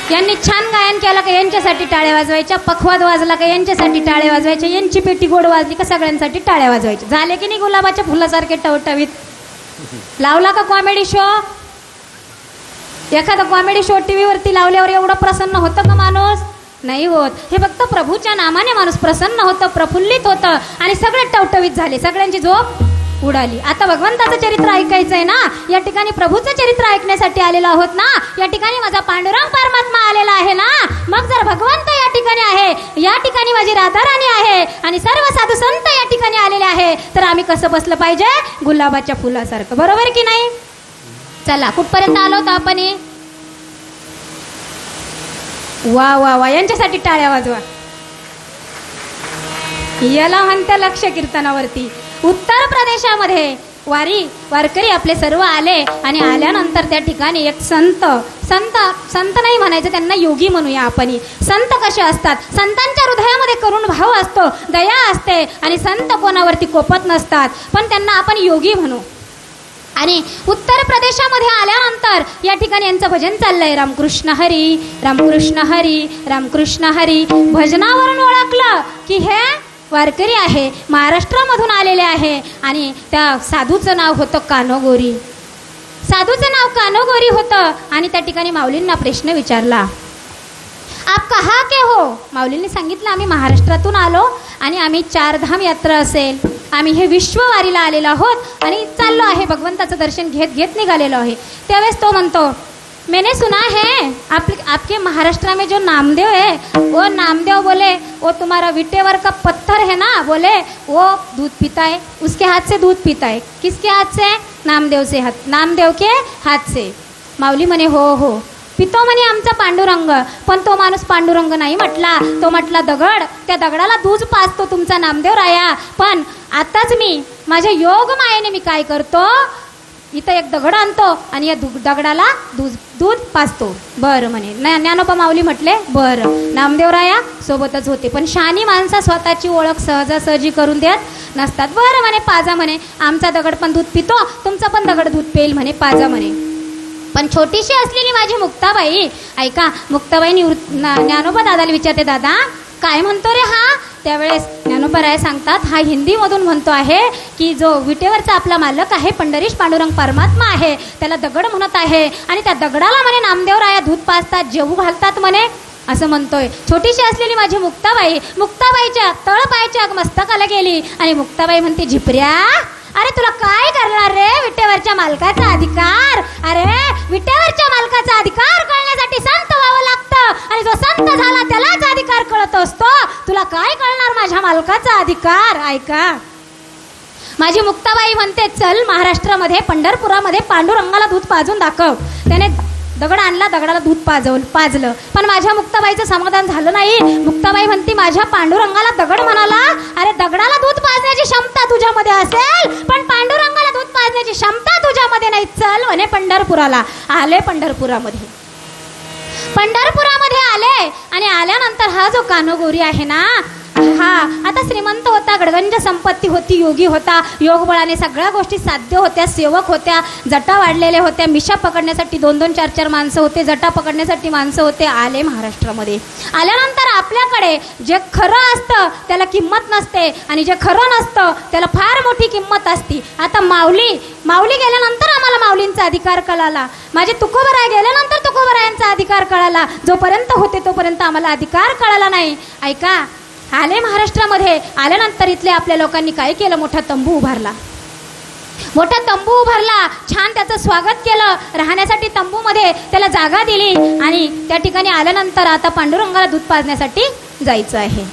यांनी छान गायन केलं का यांच्यासाठी टाळ्या वाजवायच्या, पखवाद वाजला का यांच्यासाठी टाळ्या वाजवायच्या, यांची पेटी गोड वाजली का सगळ्यांसाठी टाळ्या वाजवायच्या. झाले की नाही गुलाबाच्या फुलासारखे टवटवीत? लावला का कॉमेडी शो? एखादा कॉमेडी शो टीव्हीवरती लावल्यावर एवढं प्रसन्न होतं का माणूस? नाही होत. हे फक्त प्रभूच्या नामाने माणूस प्रसन्न होतं, प्रफुल्लित होतं आणि सगळे टवटवीत झाले, सगळ्यांची झोप उडाली. आता भगवंताचं चरित्र ऐकायचंय ना, या ठिकाणी प्रभूचं चरित्र ऐकण्यासाठी आलेलो आहोत ना, या ठिकाणी माझा पांडुरंग परमात्मा आलेला आहे ना. मग जर भगवंत या ठिकाणी आहे, या ठिकाणी माझी राधाराणी आहे आणि सर्व साधू संत या ठिकाणी आलेले आहे, तर आम्ही कसं बसलं पाहिजे? गुलाबाच्या फुलासारखं. बरोबर की नाही? चला कुठपर्यंत आलो तर आपण? वा वा वा, यांच्यासाठी टाळ्या वाजवा. याला म्हणते लक्ष कीर्तनावरती. उत्तर प्रदेशामध्ये वारकरी आपले सर्व आले आणि आल्यानंतर त्या ठिकाणी एक संत नाही म्हणायचं, त्यांना योगी म्हणूया आपण. संत कसे असतात? संतांच्या हृदयामध्ये करुण भाव असतो, दया असते आणि संत कोणावरती कोपत नसतात, पण त्यांना आपण योगी म्हणू. आणि उत्तर प्रदेशामध्ये आल्यानंतर या ठिकाणी यांचं भजन चाललंय, रामकृष्ण हरी रामकृष्ण हरी रामकृष्ण हरी. भजनावरून ओळखलं की हे वारकरी आहे, महाराष्ट्रामधून आलेले आहे आणि त्या साधूचं नाव होतं कानोगोरी. साधूचं नाव कानोगोरी होतं आणि त्या ठिकाणी माऊलींना प्रश्न विचारला, आप कहा के हो? माऊलींनी सांगितलं, आम्ही महाराष्ट्रातून आलो आणि आम्ही 4 धाम यात्रा असेल, आम्ही हे विश्ववारीला आलेलो आहोत आणि चाललो आहे, भगवंताचं दर्शन घेत घेत निघालेलो आहे. त्यावेळेस तो म्हणतो, मैंने सुना है आपके महाराष्ट्र में जो नामदेव है, वो नामदेव बोले वो तुम्हारा विटेवर का पत्थर है ना, बोले वो दूध पीता है, उसके हाथ से दूध पीता है. किसके हाथ से? नामदेव के हाथ से. माऊली म्हणे, हो पितो म्हणे आमचा पांडुरंग. पण तो माणूस पांडुरंग नाही म्हटला, तो म्हटला दगड. त्या दगडाला दूध पाजतो तुमचा नामदेव राया. पण आताच मी माझ्या योग मायेने मी काय करतो, इथं एक दगड आणतो आणि या दगडाला दूध पाजतो. बरं म्हणे. ज्ञानोबा माऊली म्हटले, बरं. नामदेवराया सोबतच होते, पण शहाणी माणसा स्वतःची ओळख सहजासहजी करून देत नसतात. बरं म्हणे, पाजा म्हणे, आमचा दगड पण दूध पितो, तुमचा पण दगड दूध पेल म्हणे, पाजा म्हणे. पण छोटीशी असलेली माझी मुक्ताबाई, ऐका, मुक्ताबाई ज्ञानोबा दादाला विचारते, दादा काय म्हणतो रे हा? त्यावेळेस ज्ञानोबा राय सांगतात, हा हिंदीमधून म्हणतो आहे की जो विटेवरचा आपला मालक आहे, पंढरीश पांडुरंग परमात्मा आहे, त्याला दगड म्हणत आहे आणि त्या दगडाला म्हणे नामदेव राया दूध पाजतात, जेवू घालतात म्हणे, असं म्हणतोय. छोटीशी असलेली माझी मुक्ताबाईच्या तळपायाच्या मस्तकाला गेली आणि मुक्ताबाई म्हणते, झिपऱ्या, अरे तुला काय करणार रे? विटेवरच्या मालकाचा अधिकार, अरे विटेवरच्या मालकाचा अधिकार कळण्यासाठी संत व्हावं लागतं आणि जो संत झाला त्यालाच अधिकार कळत असतो. तुला काय कळणार माझ्या मालकाचा अधिकार? ऐका, माझी मुक्ताबाई म्हणते, चल महाराष्ट्रामध्ये पंढरपुरामध्ये पांडुरंगाला दूध पाजून दाखव. त्याने दगड आणला, दगडाला दूध पाजलं. पण माझ्या मुक्ताबाईचं समाधान झालं नाही. मुक्ताबाई म्हणते, माझ्या पांडुरंगाला दगड म्हणाला, अरे दगडाला दूध पाजण्याची क्षमता तुझ्यामध्ये असेल, पण पांडुरंगाला दूध पाजण्याची क्षमता तुझ्यामध्ये नाही. चल म्हणे पंढरपुराला. आले पंढरपुरामध्ये आले आणि आल्यानंतर हा जो कानोगोरी आहे ना, हा आता श्रीमंत होता, गडगंज संपत्ती होती, योगी होता, योगबळाने सगळ्या गोष्टी साध्य होत्या, सेवक होत्या, जटा वाढलेल्या होत्या, मिशा पकडण्यासाठी 2-2, 4-4 माणसं होते, जटा पकडण्यासाठी माणसं होते. आले महाराष्ट्रामध्ये. आल्यानंतर आपल्याकडे जे खरं असतं त्याला किंमत नसते आणि जे खरं नसतं त्याला फार मोठी किंमत असते. आता माऊली गेल्यानंतर आम्हाला माऊलींचा अधिकार कळाला. माझे तुकोबराय गेल्यानंतर तुकोबरायांचा अधिकार कळाला. जोपर्यंत होते तोपर्यंत आम्हाला अधिकार कळाला नाही. ऐका, आले महाराष्ट्रामध्ये. आल्यानंतर इथले आपल्या लोकांनी काय केलं, मोठा तंबू उभारला, छान त्याचं स्वागत केलं. राहण्यासाठी तंबूमध्ये त्याला जागा दिली आणि त्या ठिकाणी आल्यानंतर आता पांडुरंगाला दूध पाजण्यासाठी जायचं आहे.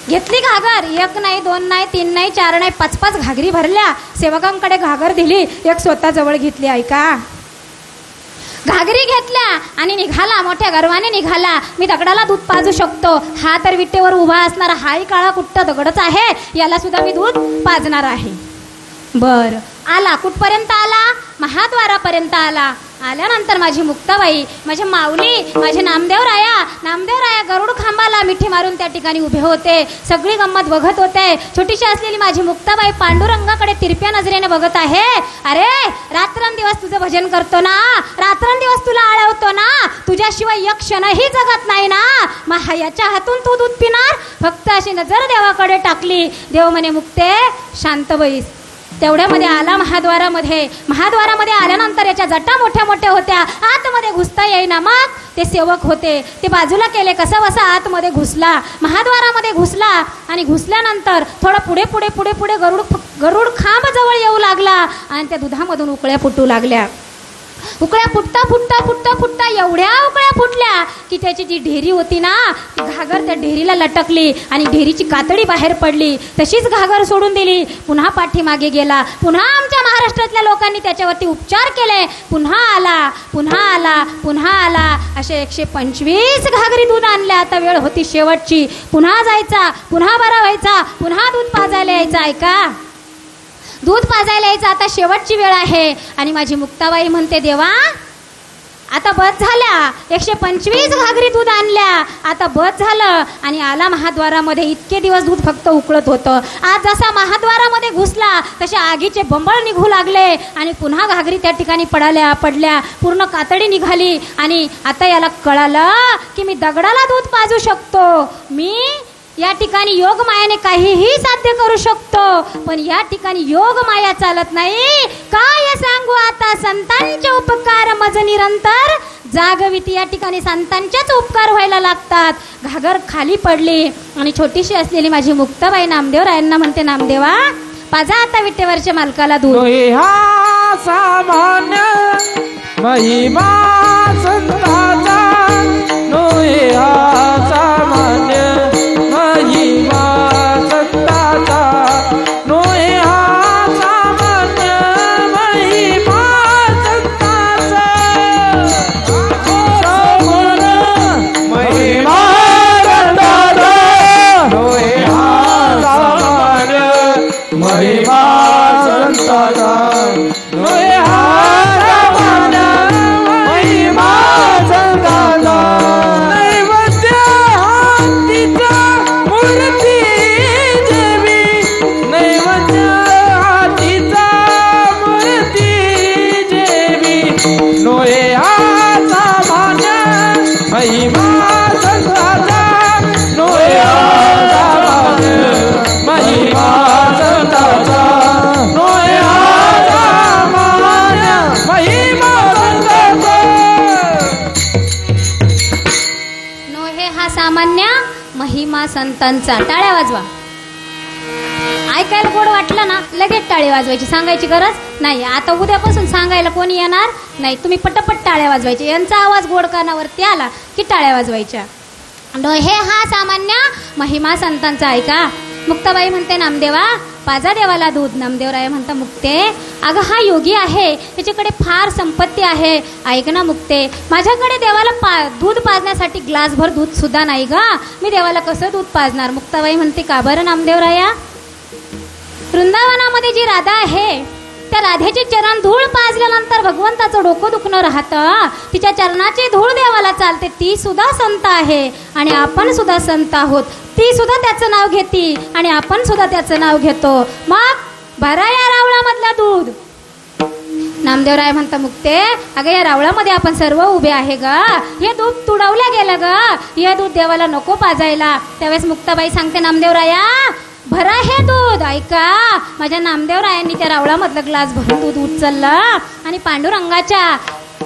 घेतली घागर, 1 नाही, 2 नाही, 3 नाही, 4 नाही, 5-5 घागरी भरल्या. सेवकांकडे घागर दिली, एक स्वतः जवळ घेतली. ऐका, घागरी घेतल्या आणि निघाला, मोठ्या गर्वाने निघाला. मी दगडाला दूध पाजू शकतो. हा तर विटेवर उभा असणारा हाही काळा कुट्ट दगडच आहे, याला सुद्धा मी दूध पाजणार आहे. बर, आला. कुठपर्यंत आला? महाद्वारापर्यंत आला. आल्यानंतर माझी मुक्ताबाई, माझे माऊली, माझे नामदेव राया गरुड खांबाला मिठी मारून त्या ठिकाणी उभे होते. सगळी गंमत बघत होते. छोटीशी असलेली माझी मुक्ताबाई पांडुरंगाकडे तिरप्या नजरेने बघत आहे. अरे रात्रंदिवस तुझं भजन करतो ना, रात्रंदिवस तुला आळवतो ना, तुझ्याशिवाय एक क्षणही जगत नाही ना, मग याच्या हातून तू दूध पिणार? फक्त अशी नजर देवाकडे टाकली. देव म्हणे, मुक्ते शांत बैस. तेवढ्यामध्ये आला महाद्वारामध्ये आल्यानंतर याच्या जटा मोठ्या होत्या. आतमध्ये घुसता येईना. मग ते सेवक होते, ते बाजूला केले, कसा बसा आतमध्ये घुसला. महाद्वारामध्ये घुसला आणि घुसल्यानंतर थोडं पुढे गरुड खांब जवळ येऊ लागला आणि त्या दुधामधून उकळ्या फुटू लागल्या. उकळ्या फुटता एवढ्या उकळ्या फुटल्या की त्याची जी ढेरी होती ना, ती घागर त्या ढेरीला लटकली आणि ढेरीची कातडी बाहेर पडली. तशीच घागर सोडून दिली. पुन्हा पाठीमागे गेला. पुन्हा आमच्या महाराष्ट्रातल्या लोकांनी त्याच्यावरती उपचार केले. पुन्हा आला. असे 125 घागरी दूध आणल्या. आता वेळ होती शेवटची. पुन्हा जायचा, पुन्हा बरा व्हायचा, पुन्हा दूध पाजायला यायचं. ऐका, दूध पाजायला यायचं. आता शेवटची वेळ आहे आणि माझी मुक्ताबाई म्हणते, देवा आता बस झाल्या. 125 घागरी दूध आणल्या, आता बस झालं. आणि आला महाद्वारामध्ये. इतके दिवस दूध फक्त उकळत होतं. आज जसा महाद्वारामध्ये घुसला तसे आगीचे बंबळ निघू लागले आणि पुन्हा घागरी त्या ठिकाणी पडल्या. पूर्ण कातडी निघाली आणि आता याला कळालं की मी दगडाला दूध पाजू शकतो. मी या ठिकाणी योग मायाने काहीही साध्य करू शकतो, पण या ठिकाणी योग माया चालत नाही. काय सांगू आता संतांचे उपकार मज निरंतर जागविती. या ठिकाणी संतांचेच उपकार व्हायला लागतात. घागर खाली पडली आणि छोटीशी असलेली माझी मुक्ताबाई नामदेवरायांना म्हणते, नामदेवा पाजा आता विटेवरच्या मालकाला दूध. हा सामान्य महिमा संताचा, नोहे हा सामान्य महिमा संताचा, नोहे हा सामान्य महिमा संताचा, महिमा संताचा, नोहे हा सामान्य महिमा संताचा, नोहे हा सामान्य महिमा संताचा. नैवेद्य हातीचा मूर्ती देवी, नैवेद्य हातीचा मूर्ती देवी, नोहे हा सामान्य महिमा संताचा, नोहे हा सामान्य महिमा संताचा, नोहे हा सामान्य महिमा संताचा. नोहे हा सामान्य महिमा संतांचा. टाळ्या वाजवा. ऐकायला गोड वाटलं ना लगेच टाळी वाजवायची, सांगायची गरज नाही. आता उद्यापासून सांगायला कोणी येणार नाही, तुम्ही पटपट टाळ्या वाजवायचे. यांचा आवाज गोड कानावरती आला की टाळ्या वाजवायच्या. नोहे हा सामान्य महिमा संतांचा. ऐका मुक्ताबाई म्हणते, नामदेवा पाजा देवाला दूध. नामदेवराय म्हणता, मुक्ते अगं हा योगी आहे, त्याच्याकडे फार संपत्ती आहे. ऐक ना मुक्ते, माझ्याकडे देवाला दूध पाजण्यासाठी ग्लासभर दूध सुद्धा नाही ग, मी देवाला कसं दूध पाजणार. मुक्ताबाई म्हणते, का बरं नामदेवराया? वृंदावनामध्ये जी राधा आहे त्या राधेचे चरण धूळ पाजल्यानंतर भगवंताचं डोकं दुखणं राहतं. तिच्या चरणाची धूळ देवाला चालते. ती सुद्धा संत आहे आणि आपण सुद्धा संत आहोत. ती सुद्धा त्याचं नाव घेते आणि आपण सुद्धा त्याचं नाव घेतो. मग भरा या रावळामधला दूध. नामदेवराय म्हणता, मुक्ते अगं या रावळामध्ये आपण सर्व उभे आहे ग, हे दूध तुडवलं गेलं ग, हे दूध देवाला नको पाजायला. त्यावेळेस मुक्ताबाई सांगते, नामदेवराया भरा हे दूध. ऐका माझ्या नामदेवरायांनी त्या रावळामधलं ग्लास भरून दूध उचललं आणि पांडुरंगाच्या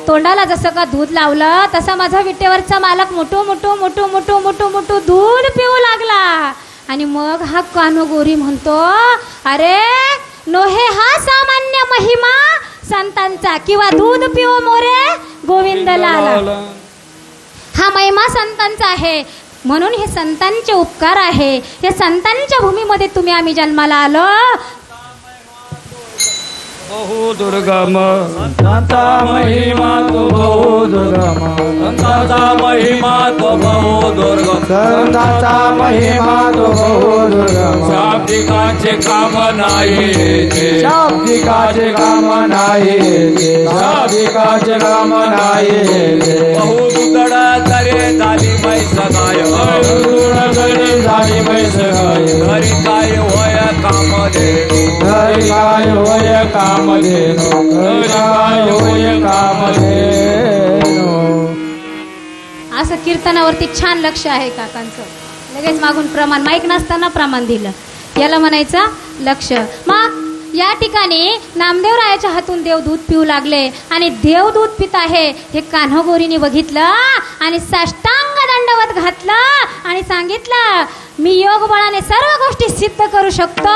तोंडाला जसं का दूध लावलं तसं माझा विटेवरचा मालक मुठू मुठू मुठू मुठू मुठू मुठू दूध पिऊ लागला. आणि मग हा कानोगोरी म्हणतो, अरे नोहे हा सामान्य महिमा संतांचा, किंवा दूध पिऊ मोरे गोविंद लाला. हा महिमा संतांचा आहे. म्हणून हे संतांचे उपकार आहे. या संतांच्या भूमीमध्ये तुम्ही आम्ही जन्माला आलो. बहु दुर्गम संतांचा महिमा तो बहु दुर्गम, संतांचा महिमा तो बहु दुर्गम, संतांचा महिमा तो बहु दुर्गम. शाब्दिकाचे काम नाही, शाब्दिकाचे काम नाही, शाब्दिकाचे काम नाही. बहु दुतड तरे झाली मैस गाय, घरी झाली म्हैस गाय, घरी काय होय काम दे, घरी काय होय काम धेनो, घरी काय होय काम धेनो. असं कीर्तनावरती छान लक्ष आहे काकांचं. लगेच मागून प्रमाण, माईक नसताना प्रमाण दिलं, याला म्हणायचं लक्ष. मग या ठिकाणी नामदेवरायाच्या हातून देव दूध पिऊ लागले आणि देव दूध पित आहे हे कान्होगोरीने बघितलं आणि साष्टांग दंडवत घातलं आणि सांगितलं, मी योग बळाने सर्व गोष्टी सिद्ध करू शकतो,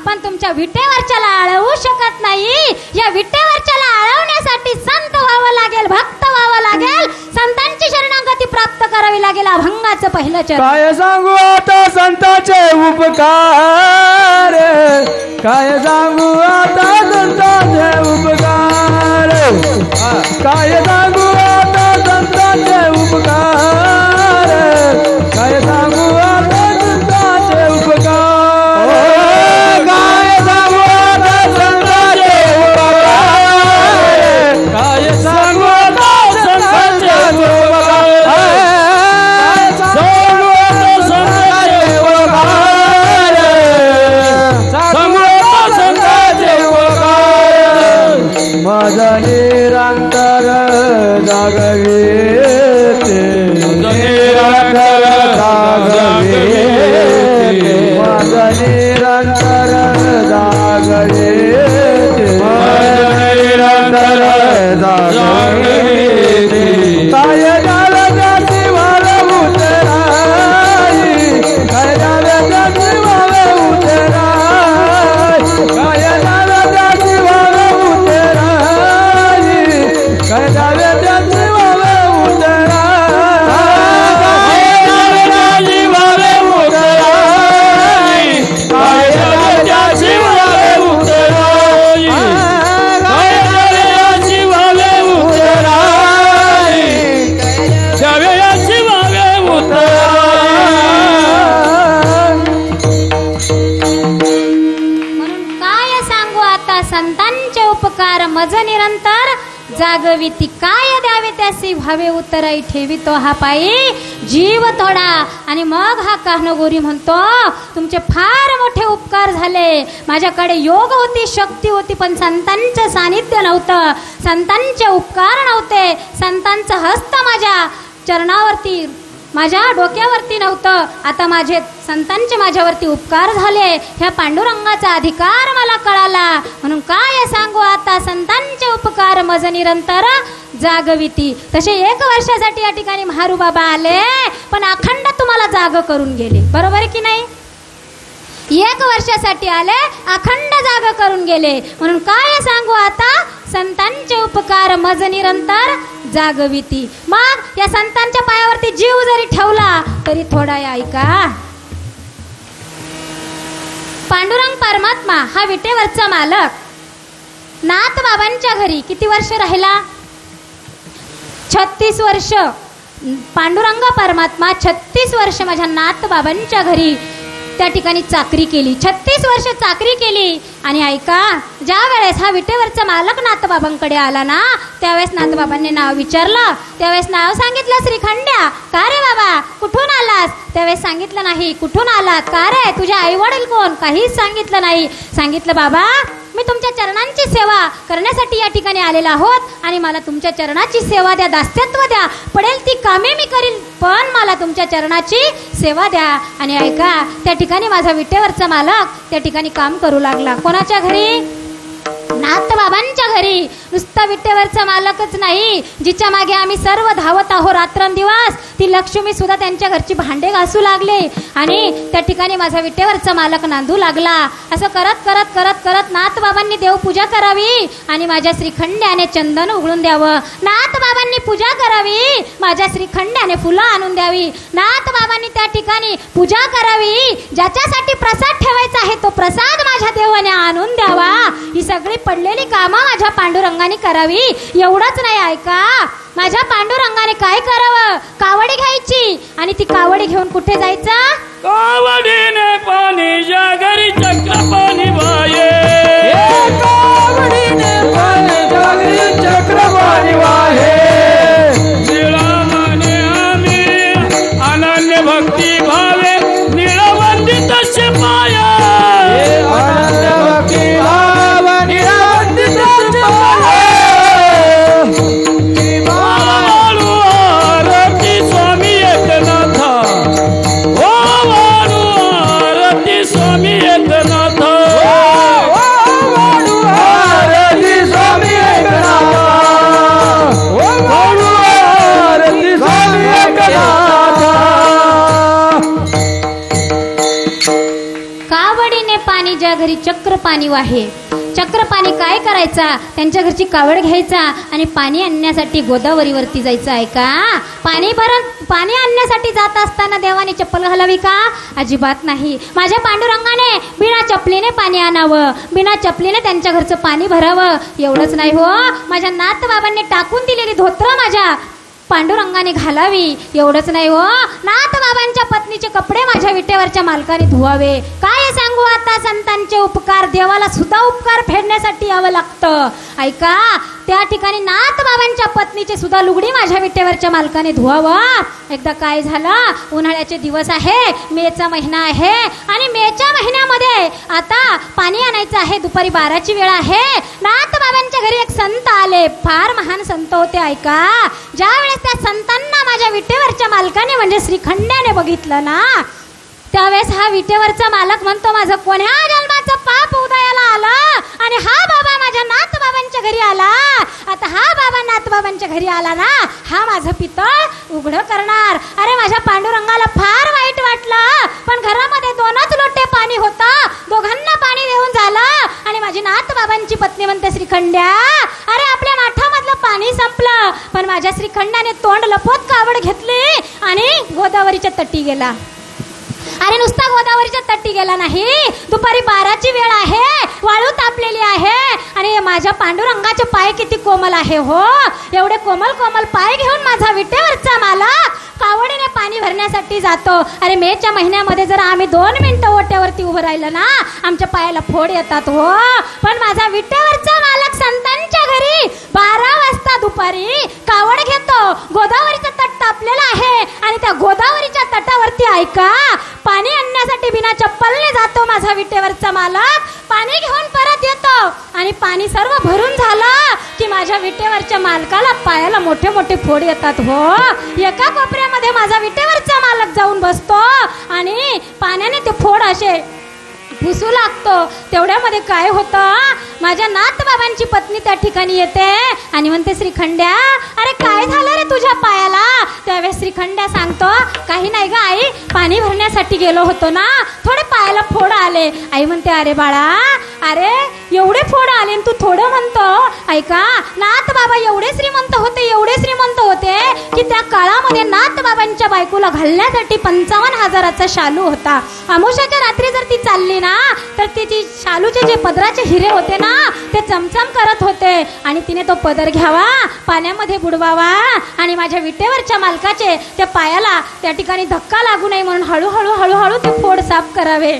पण तुमच्या विटेवरच्याला अडवू शकत नाही. या विटेवरच्याला अडवण्यासाठी संत व्हावं लागेल, भक्त व्हावं लागेल, संतांची शरणागती प्राप्त करावी लागेल. अभंगाचं पहिलं चरण. काय सांगू आता संतांचे उपकार, काय सांगू आता संतांचे उपकार, काय सांगू आता संतांचे उपकार, काय सांगू आता संतांचे उपकार, काय सांगू आता संतांचे उपकार, काय सांगू आता संतांचे उपकार, सांगू आता संतांचे उपकार, सांगू आता संतांचे उपकार. माझा निरंतर जागवी मज निरंतर जागविती काय द्यावे त्यासी व्हावे उत्तराई ठेवितो हा पायी जीव थोडा. आणि मग हा कान्होगोरी म्हणतो तुमचे फार मोठे उपकार झाले, माझ्याकडे योग होती, शक्ती होती, पण संतांचं सानिध्य नव्हतं, संतांचे उपकार नव्हते, संतांचं हस्त माझ्या चरणावरती माझ्या डोक्यावरती नव्हतं. आता माझे संतांचे माझ्यावरती उपकार झाले, ह्या पांडुरंगाचा अधिकार मला कळाला, म्हणून काय सांगू आता संतांचे उपकार मज निरंतर जागविती. तसे 1 वर्षासाठी या ठिकाणी महारूबाबा आले, पण अखंड तुम्हाला जाग करून गेले. बरोबर आहे की नाही? 1 वर्षासाठी आले, अखंड जाग करून गेले, म्हणून काय सांगू आता संतांचे उपकार मज निरंतर जागविती. मग या संतांच्या पायावरती जीव जरी ठेवला तरी थोडा ऐका. पांडुरंग परमात्मा हा विटेवरचा मालक नाथ बाबांच्या घरी किती वर्ष राहिला? 36 वर्ष. पांडुरंग परमात्मा 36 वर्ष माझ्या नाथ बाबांच्या घरी त्या ठिकाणी चाकरी केली, 36 वर्ष चाकरी केली. आणि ऐका, ज्या वेळेस हा विटेवरचा मालक नाथबाबांकडे आला ना, त्यावेळेस नाथबाबांनी नाव विचारलं, त्यावेळेस नाव सांगितलं श्रीखंड्या. का रे बाबा कुठून आलास? त्यावेळेस सांगितलं नाही. कुठून आलात? का रे तुझे आई वडील कोण? काहीच सांगितलं नाही. सांगितलं बाबा मी तुमच्या चरणांची सेवा करण्यासाठी या ठिकाणी आलेला आहोत आणि मला तुमच्या चरणाची सेवा द्या, दास्यत्व द्या, पडेल ती कामे मी करीन, पण मला तुमच्या चरणाची सेवा द्या. आणि ऐका, त्या ठिकाणी माझा विटेवरचा मालक त्या ठिकाणी काम करू लागला. कोणाच्या घरी? नाथबाबांच्या घरी. नुसता विटेवरचा मालकच नाही, जिच्या मागे आम्ही सर्व धावत आहो रात्रंदिवस, ती लक्ष्मी सुद्धा त्यांच्या घरची भांडे घासू लागले आणि त्या ठिकाणी माझा विटेवरचा मालक नांदू लागला. असं करत करत करत करत नाथबाबांनी देवपूजा करावी आणि माझ्या श्रीखंड्याने चंदन उघडून द्यावं. नाथबाबांनी पूजा करावी, माझ्या श्रीखंड्याने फुलं आणून द्यावी. नाथबाबांनी त्या ठिकाणी पूजा करावी, ज्याच्यासाठी प्रसाद ठेवायचा आहे तो प्रसाद माझ्या देवाने आणून द्यावा. ही सगळी पडलेली कामं माझ्या पांडुरंगाने करावी. एवढंच नाही, ऐका, माझ्या पांडुरंगाने काय करावं? कावडी घ्यायची आणि ती कावडी घेऊन कुठे जायचं? कावडीने पाणी जागरी चक्र पाणी वाये, कावडीने पाणी जागरी चक्र पाणी वाहे. निळामाने आम्ही अनन्य भक्ती भावे निळवंदित तसे पाया, अनन्य भक्ती भाव निरवंदित पाया. वाळू आरती स्वामी एकनाथ, ओ वाळू आरती स्वामी एकनाथ, वाळू आरती स्वामी एकनाथ, वाळू आरती स्वामी एकनाथ. कावडीने पाणी ज्या घरी चक्र पाणी वाहे. चक्र पाणी काय करायचा? त्यांच्या घरची कावड घ्यायचा आणि पाणी आणण्यासाठी गोदावरीवरती जायचं. आहे का? पाणी आणण्यासाठी जात असताना देवाने चप्पल घालावी का? अजिबात नाही. माझ्या पांडुरंगाने बिना चपलीने पाणी आणावं, बिना चपलीने त्यांच्या घरचं पाणी भरावं. एवढंच नाही हो, माझ्या नाथबाबांनी टाकून दिलेली धोत्र माझ्या पांडुरंगाने घालावी. एवढंच नाही हो, नाथबाबांच्या पत्नीचे कपडे माझ्या विटेवरच्या मालकाने धुवावे. काय सांगू आता संतांचे उपकार, देवाला सुद्धा उपकार फेडण्यासाठी यावं लागतं. ऐका, त्या ठिकाणी नाथबाबांच्या पत्नीचे सुद्धा लुगडी माझ्या विटेवरच्या मालकाने धुवावं. एकदा काय झालं, उन्हाळ्याचे दिवस आहे, मेचा महिना आहे आणि मेच्या महिन्यामध्ये आता पाणी आणायचं आहे, दुपारी 12ची वेळ आहे. नाथबाबांच्या घरी एक संत आले, फार महान संत होते. ऐका, ज्या वेळेस त्या संतांना माझ्या विटेवरच्या मालकाने म्हणजे श्रीखंड्याने बघितलं ना, त्यावेळेस हा विटेवरचा मालक म्हणतो, माझं कोण्या जन्माचं पाप उदयाला आलं आणि हा बाबा माझ्या नाथबाबांच्या घरी आला. आता हा बाबा नाथबाबांच्या घरी आला ना, हा माझं पितळ उघडं करणार. अरे माझ्या पांडुरंगाला फार वाईट वाटलं, पण घरामध्ये 2च लोटे पाणी होतं, दोघांना पाणी देऊन झालं आणि माझी नाथबाबांची पत्नी म्हणते, श्रीखंड्या अरे आपल्या माठामधलं पाणी संपलं. पण माझ्या श्रीखंडाने तोंड लपवत कावड घेतली आणि गोदावरीच्या तटी गेला. अरे नुसता गोदावरीच्या तटी गेला नाही, दुपारी 12ची वेळ आहे, वाळू तापलेली आहे आणि माझ्या पांडुरंगाचे पाय किती कोमल आहे हो. एवढे कोमल कोमल पाय घेऊन माझा विटेवरचा मालक कावडीने पाणी भरण्यासाठी जातो. अरे मेच्या महिन्यामध्ये जर आम्ही 2 मिनिटं ओट्यावरती उभं राहिलं ना, आमच्या पायाला फोड येतात हो. पण माझा विटेवरचा मालक संतांच्या घरी 12 वाजता दुपारी कावड घेतो. गोदावरीचं तट तापलेलं आहे आणि त्या गोदावरीच्या तटावरती ऐका पाणी आणण्यासाठी बिना चप्पलने जातो माझा विटेवरचा मालक. पाणी घेऊन परत येतो आणि पाणी सर्व भरून झालं की माझ्या विटेवरच्या मालकाला पायाला मोठे मोठे फोड येतात. हो, एका कोपऱ्यामध्ये माझा विटेवरचा मालक जाऊन बसतो आणि पाण्याने ते फोड असे पुसू लागतो. तेवढ्यामध्ये काय होतं, माझ्या नाथबाबांची पत्नी त्या ठिकाणी येते आणि म्हणते, श्रीखंड्या, अरे काय झालं रे तुझ्या पायाला? त्यावेळेस श्रीखंड्या सांगतो, काही नाही ग आई, पाणी भरण्यासाठी गेलो होतो ना, थोडे पायाला फोड आले. आई म्हणते, अरे बाळा, अरे एवढे फोड आले तू थोडं म्हणतो? ऐका, नाथबाबा एवढे श्रीमंत होते, एवढे श्रीमंत होते की त्या काळामध्ये नाथबाबांच्या बायकोला घालण्यासाठी 55,000चा शालू होता. अमावस्याच्या रात्री जर ती चालली ना तर तिची शालूचे जे पदराचे हिरे होते ना ते चमचम करत होते आणि तिने तो पदर घ्यावा, पाण्यामध्ये बुडवावा आणि माझ्या विटेवरच्या मालकाचे त्या पायाला त्या ठिकाणी धक्का लागू नये म्हणून हळूहळू हळूहळू ते फोड साफ करावे.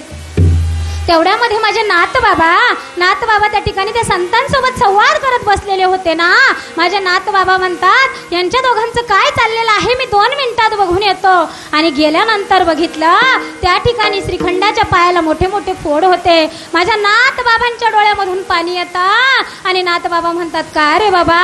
तेवढ्यामध्ये माझे नाथबाबा त्या ठिकाणी त्या संतांसोबत संवाद करत बसलेले होते ना. माझे नाथबाबा म्हणतात, यांच्या दोघांचं काय चाललेलं आहे मी 2 मिनिटात बघून येतो. आणि गेल्यानंतर बघितलं त्या ठिकाणी श्रीखंडाच्या पायाला मोठे मोठे फोड होते. माझ्या नाथबाबांच्या डोळ्यामधून पाणी येतं आणि नाथबाबा म्हणतात, काय रे बाबा,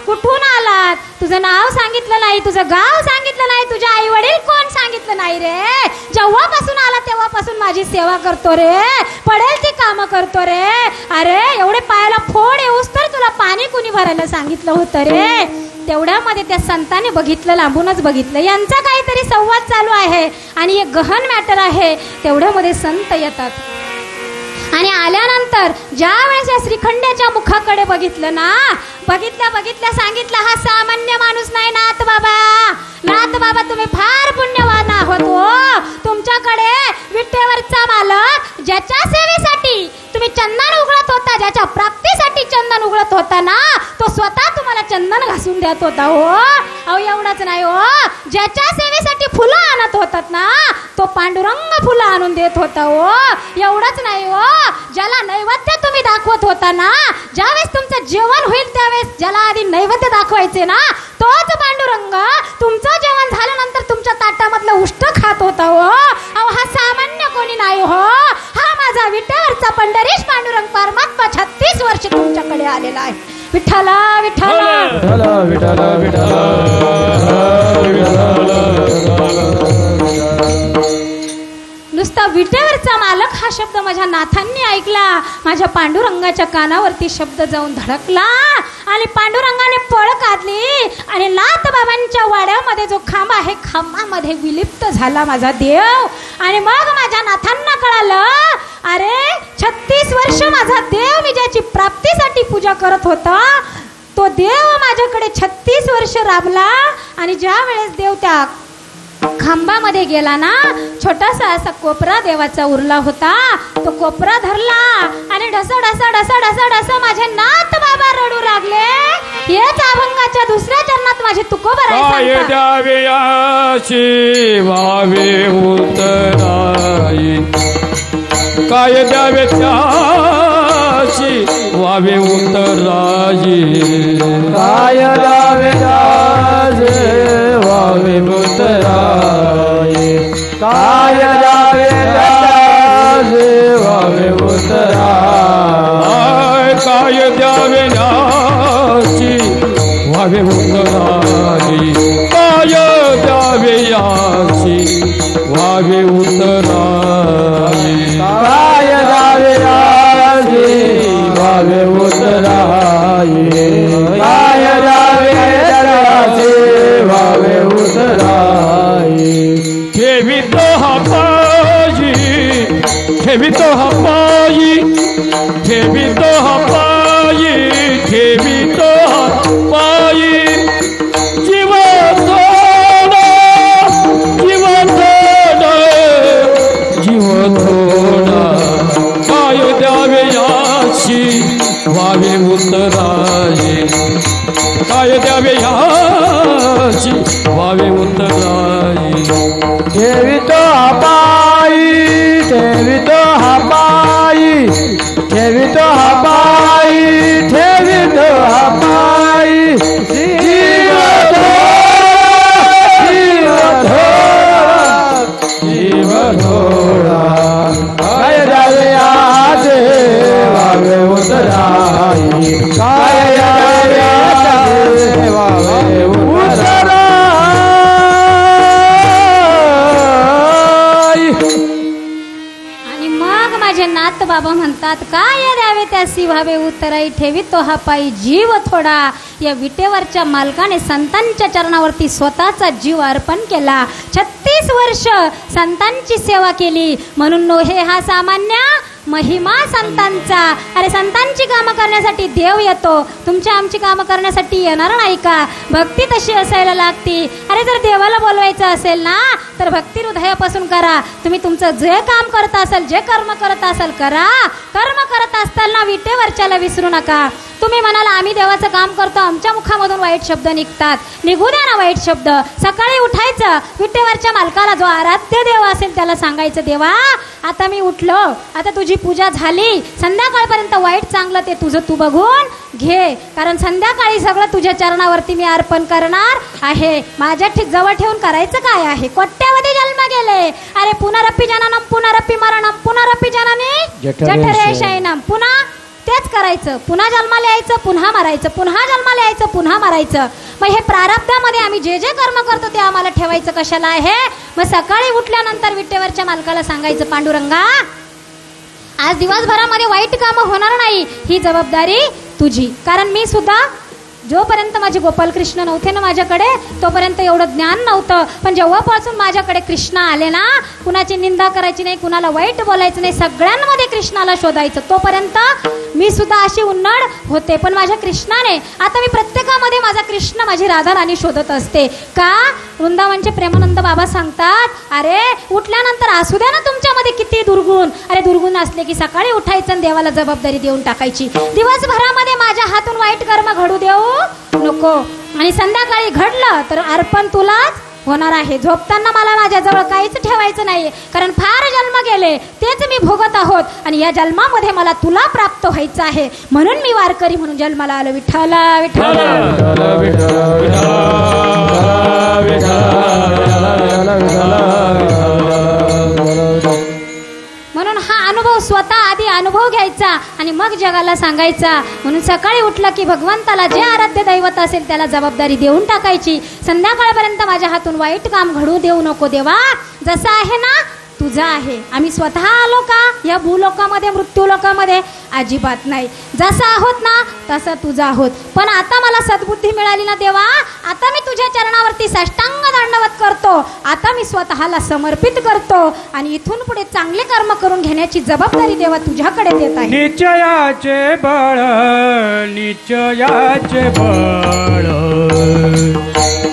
कुठून आलात? तुझं नाव सांगितलं नाही, तुझं गाव सांगितलं नाही, तुझे आई वडील कोण सांगितलं नाही रे. जेव्हापासून आला तेव्हापासून माझी सेवा करतो रे, पडेल ती कामं करतो रे. अरे एवढे पायाला फोड येऊस तर तुला पाणी कुणी भरायला सांगितलं होतं रे. तेवढ्यामध्ये त्या संतांनी बघितलं, लांबूनच बघितलं, यांचा काहीतरी संवाद चालू आहे आणि एक गहन मॅटर आहे. तेवढ्यामध्ये संत येतात आणि आल्यानंतर ज्या वेळेस या श्रीखंड्याच्या मुखाकडे बघितलं ना, बघितल्या सांगितलं, हा सामान्य माणूस नाही नाथबाबा, तुम्ही फार पुण्यवान आहोत. हो, तुमच्याकडे विटेवरचा मालक ज्याच्या सेवेसाठी तुम्ही चंदन उघडत होता, ज्याच्या प्राप्तीसाठी चंदन उघडत होता ना, तो स्वतः तुम्हाला चंदन घासून देत होता. हो, अहो एवढंच नाही, हो, ज्याच्या सेवेसाठी फुलं आणत होतात ना, तो पांडुरंग फुलं आणून देत होता. हो, एवढंच नाही, हो, ज्याला नैवेद्य तुम्ही दाखवत होता ना, ज्यावेळेस तुमचं जेवण होईल त्यावेळेस ज्याला आधी नैवेद्य दाखवायचे ना, तोच पांडुरंग तुमचं जेवण झाल्यानंतर तुमच्या ताटामधलं उष्ट खात होता. हो, अहो हा सामान्य कोणी नाही. हो, हा माझा विटेवरचा पंढरीश पांडुरंग परमात्मा 36 वर्ष तुमच्याकडे आलेला आहे. विठ्ठला विठ्ठला विठ्ठला विठ्ठला. नुसता विटेवरचा मालक हा शब्द माझ्या नाथांनी ऐकला, माझ्या पांडुरंगाच्या कानावरती शब्द जाऊन धडकला आणि पांडुरंगाने पळ काढली आणि नाथबाबांच्या वाड्यामध्ये जो खांब आहे खांबामध्ये विलिप्त झाला माझा देव. आणि मग माझ्या नाथांना कळालं, अरे 36 वर्ष माझा देव मी ज्याची प्राप्तीसाठी पूजा करत होता तो देव माझ्याकडे 36 वर्ष राबला. आणि ज्या वेळेस देव त्या खांबामध्ये गेला ना, छोटासा असा कोपरा देवाचा उरला होता, तो कोपरा धरला आणि ढसा ढसा ढसा ढसा ढसा माझे नाथबाबा रडू लागले. हेच अभंगाच्या दुसऱ्या चरणात माझे तुकोबराय सांगतात, द्यावे याची व्हावे उतराई, काय द्यावे त्याची व्हावे उतराई, काय द्यावे त्याचे व्हावे उतराई, काय द्यावे त्याचे व्हावे उतराई, काय द्यावे याची व्हावे उतराई, काय द्यावे याची व्हावे उतराई, काय द्यावे याची व्हावे उतराई, काय द्यावे त्याचे व्हावे उतराई. ठेवितो हा पायी, ठेवितो हा पायी, ठेवितो हा पायी, ठेवितो हा पायी, जीव थोडा, जीव थोडा, जीव थोडा, काय द्यावे याची व्हावे उतराई, काय द्यावे याची व्हावे उतराई. ठेवितो हा पायी, ठेवितो हा पायी, ठेवितो हा पायी, ठेवितो हा नाथ बाबा म्हणतात, काय द्यावे त्यासी व्हावे उत्तराई, ठेवी तो हा पायी जीव थोडा. या विटेवरच्या मालकाने संतांच्या चरणावरती स्वतःचा जीव अर्पण केला. 36 वर्ष संतांची सेवा केली. म्हणून नोहे हा सामान्य महिमा संतांचा. अरे संतांची कामं करण्यासाठी देव येतो, तुमच्या आमची कामं करण्यासाठी येणार नाही का? भक्ती तशी असायला लागती. अरे जर देवाला बोलवायचं असेल ना तर भक्ती हृदयापासून करा. तुम्ही तुमचं जे काम करत असाल, जे कर्म करत असाल करा. कर्म करत असताना विटेवरच्याला विसरू नका. तुम्ही म्हणाला आम्ही देवाचं काम करतो, आमच्या मुखामधून वाईट शब्द निघतात, निघू द्या ना वाईट शब्द. सकाळी उठायचं, विटेवरच्या मालकाला जो आराध्य देव असेल त्याला सांगायचं, देवा आता मी उठलो, आता तुझी पूजा झाली, संध्याकाळपर्यंत वाईट चांगलं ते तुझं तू बघून घे, कारण संध्याकाळी सगळं तुझ्या चरणावरती मी अर्पण करणार आहे. माझ्या ठीक जवळ ठेवून करायचं काय आहे? कोट्यावधी जन्म गेले. अरे पुनरपि जननम पुनरपि मरणम पुनरपि जननी जठरे शयनम. पुन्हा तेच करायचं, पुन्हा जन्माला यायचं, पुन्हा मरायचं, पुन्हा जन्माला यायचं, पुन्हा मरायचं. मग हे प्रारब्धामध्ये आम्ही जे जे कर्म करतो ते आम्हाला ठेवायचं कशाला आहे? मग सकाळी उठल्यानंतर विटेवरच्या मालकाला सांगायचं, पांडुरंगा आज दिवसभरामध्ये वाईट कामं होणार नाही, ही जबाबदारी तुझी. कारण मी सुद्धा जोपर्यंत माझे गोपालकृष्ण नव्हते ना माझ्याकडे तोपर्यंत एवढं ज्ञान नव्हतं. पण जेव्हापासून माझ्याकडे कृष्ण आले ना, कुणाची निंदा करायची नाही, कुणाला वाईट बोलायचं नाही, सगळ्यांमध्ये कृष्णाला शोधायचं. तोपर्यंत मी सुद्धा अशी उन्नड होते. पण माझ्या कृष्णाने आता मी प्रत्येकामध्ये माझा कृष्ण, माझी राधा राणी शोधत असते. का? वृंदावनचे प्रेमानंद बाबा सांगतात, अरे उठल्यानंतर असू द्या ना तुमच्यामध्ये किती दुर्गुण. अरे दुर्गुण असले की सकाळी उठायचं आणि देवाला जबाबदारी देऊन टाकायची. दिवसभरामध्ये माझ्या हातून वाईट कर्म घडू देऊ नको, आणि संध्याकाळी घडलं तर अर्पण तुलाच होणार आहे. झोपताना मला माझ्याजवळ काहीच ठेवायचं नाही, कारण फार जन्म गेले तेच मी भोगत आहोत, आणि या जन्मामध्ये मला तुला प्राप्त व्हायचं आहे. म्हणून मी वारकरी म्हणून जन्माला आलो. विठ्ठल विठ्ठल म्हणून हा अनुभव स्वतः आधी अनुभव घ्यायचा आणि मग जगाला सांगायचा. म्हणून सकाळी उठलं की भगवंताला जे आराध्य दैवत असेल त्याला जबाबदारी देऊन टाकायची. संध्याकाळपर्यंत माझ्या हातून वाईट काम घडू देऊ नको देवा, जसं आहे ना तुझा आहे. आम्ही स्वतः आलो का या भूलोकामध्ये, मृत्यूलोकामध्ये? अजिबात नाही. जसं आहोत ना तसं तुझा आहोत. पण आता मला सद्बुद्धी मिळाली ना देवा, आता मी तुझ्या चरणावरती साष्टांग दंडवत करतो. आता मी स्वतःला समर्पित करतो आणि इथून पुढे चांगले कर्म करून घेण्याची जबाबदारी देवा तुझ्याकडे देत आहे. निश्चयाचे बळ, निश्चयाचे बळ,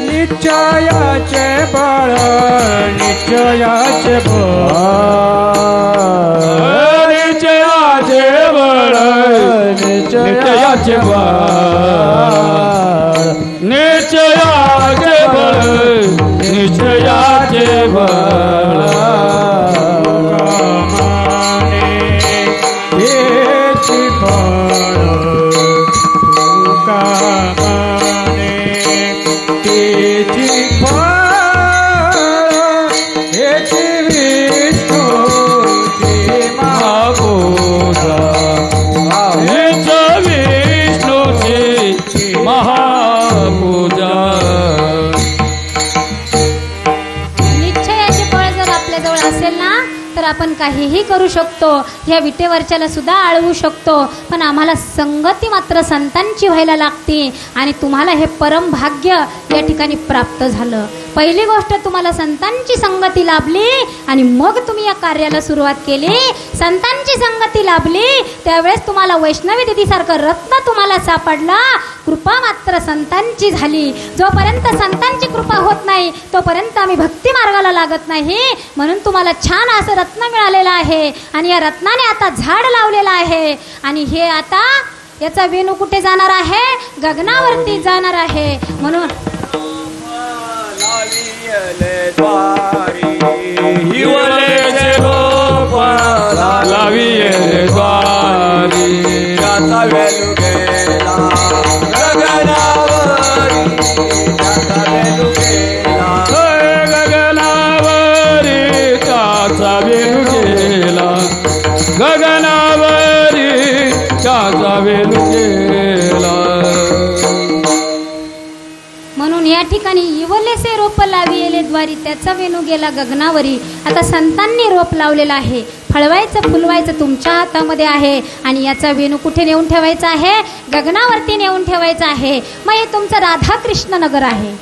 निश्चयाचे बळ, निश्चयाचे बळ, निश्चयाचे बळ, निश्चयाचे बळ, निश्चयाचे बळ, निश्चयाचे बळ. हेची फळ कामाने, तेची फळ हेची विष्णूची महापूजा, हेच विष्णूची महापूजा. निश्चयाचे फळ जर आपल्याजवळ असेल ना तर आपण काहीही करू शकतो. ह्या विटेवरच्याला सुद्धा आळवू शकतो. पण आम्हाला संगती मात्र संतांची व्हायला लागते, आणि तुम्हाला हे परम भाग्य या ठिकाणी प्राप्त झालं. पहिली गोष्ट तुम्हाला संतांची संगती लाभली आणि मग तुम्ही या कार्याला सुरुवात केली. संतांची संगती लाभली त्यावेळेस तुम्हाला वैष्णवी दिदीसारखं रत्न तुम्हाला सापडला. कृपा मात्र संतांची झाली. जोपर्यंत संतांची कृपा होत नाही तोपर्यंत आम्ही भक्ती मार्गाला लागत नाही. म्हणून तुम्हाला छान असं रत्न मिळालेलं आहे, आणि या रत्नाने आता झाड लावलेलं आहे. आणि हे आता याचा वेणू कुठे जाणार आहे? गगनावरती जाणार आहे. म्हणून हिवलेचे रोप लाविले द्वारी, आता वेलू गेला गगनावरी, आता वेलू गेला गगनावरी, त्याचा वेलू गेला गगनावरी, त्याचा वेलू गेला. म्हणून या ठिकाणी इवलेसे रोप लाविले द्वारी, त्याचा वेणू गेला गगनावरी. आता संतांनी रोप लावलेला आहे. फळवायचं फुलवायचं तुमच्या हातामध्ये आहे. आणि याचा वेणू कुठे नेऊन ठेवायचा आहे? गगनावरती नेऊन ठेवायचा आहे. मग हे तुमचं राधाकृष्ण नगर आहे.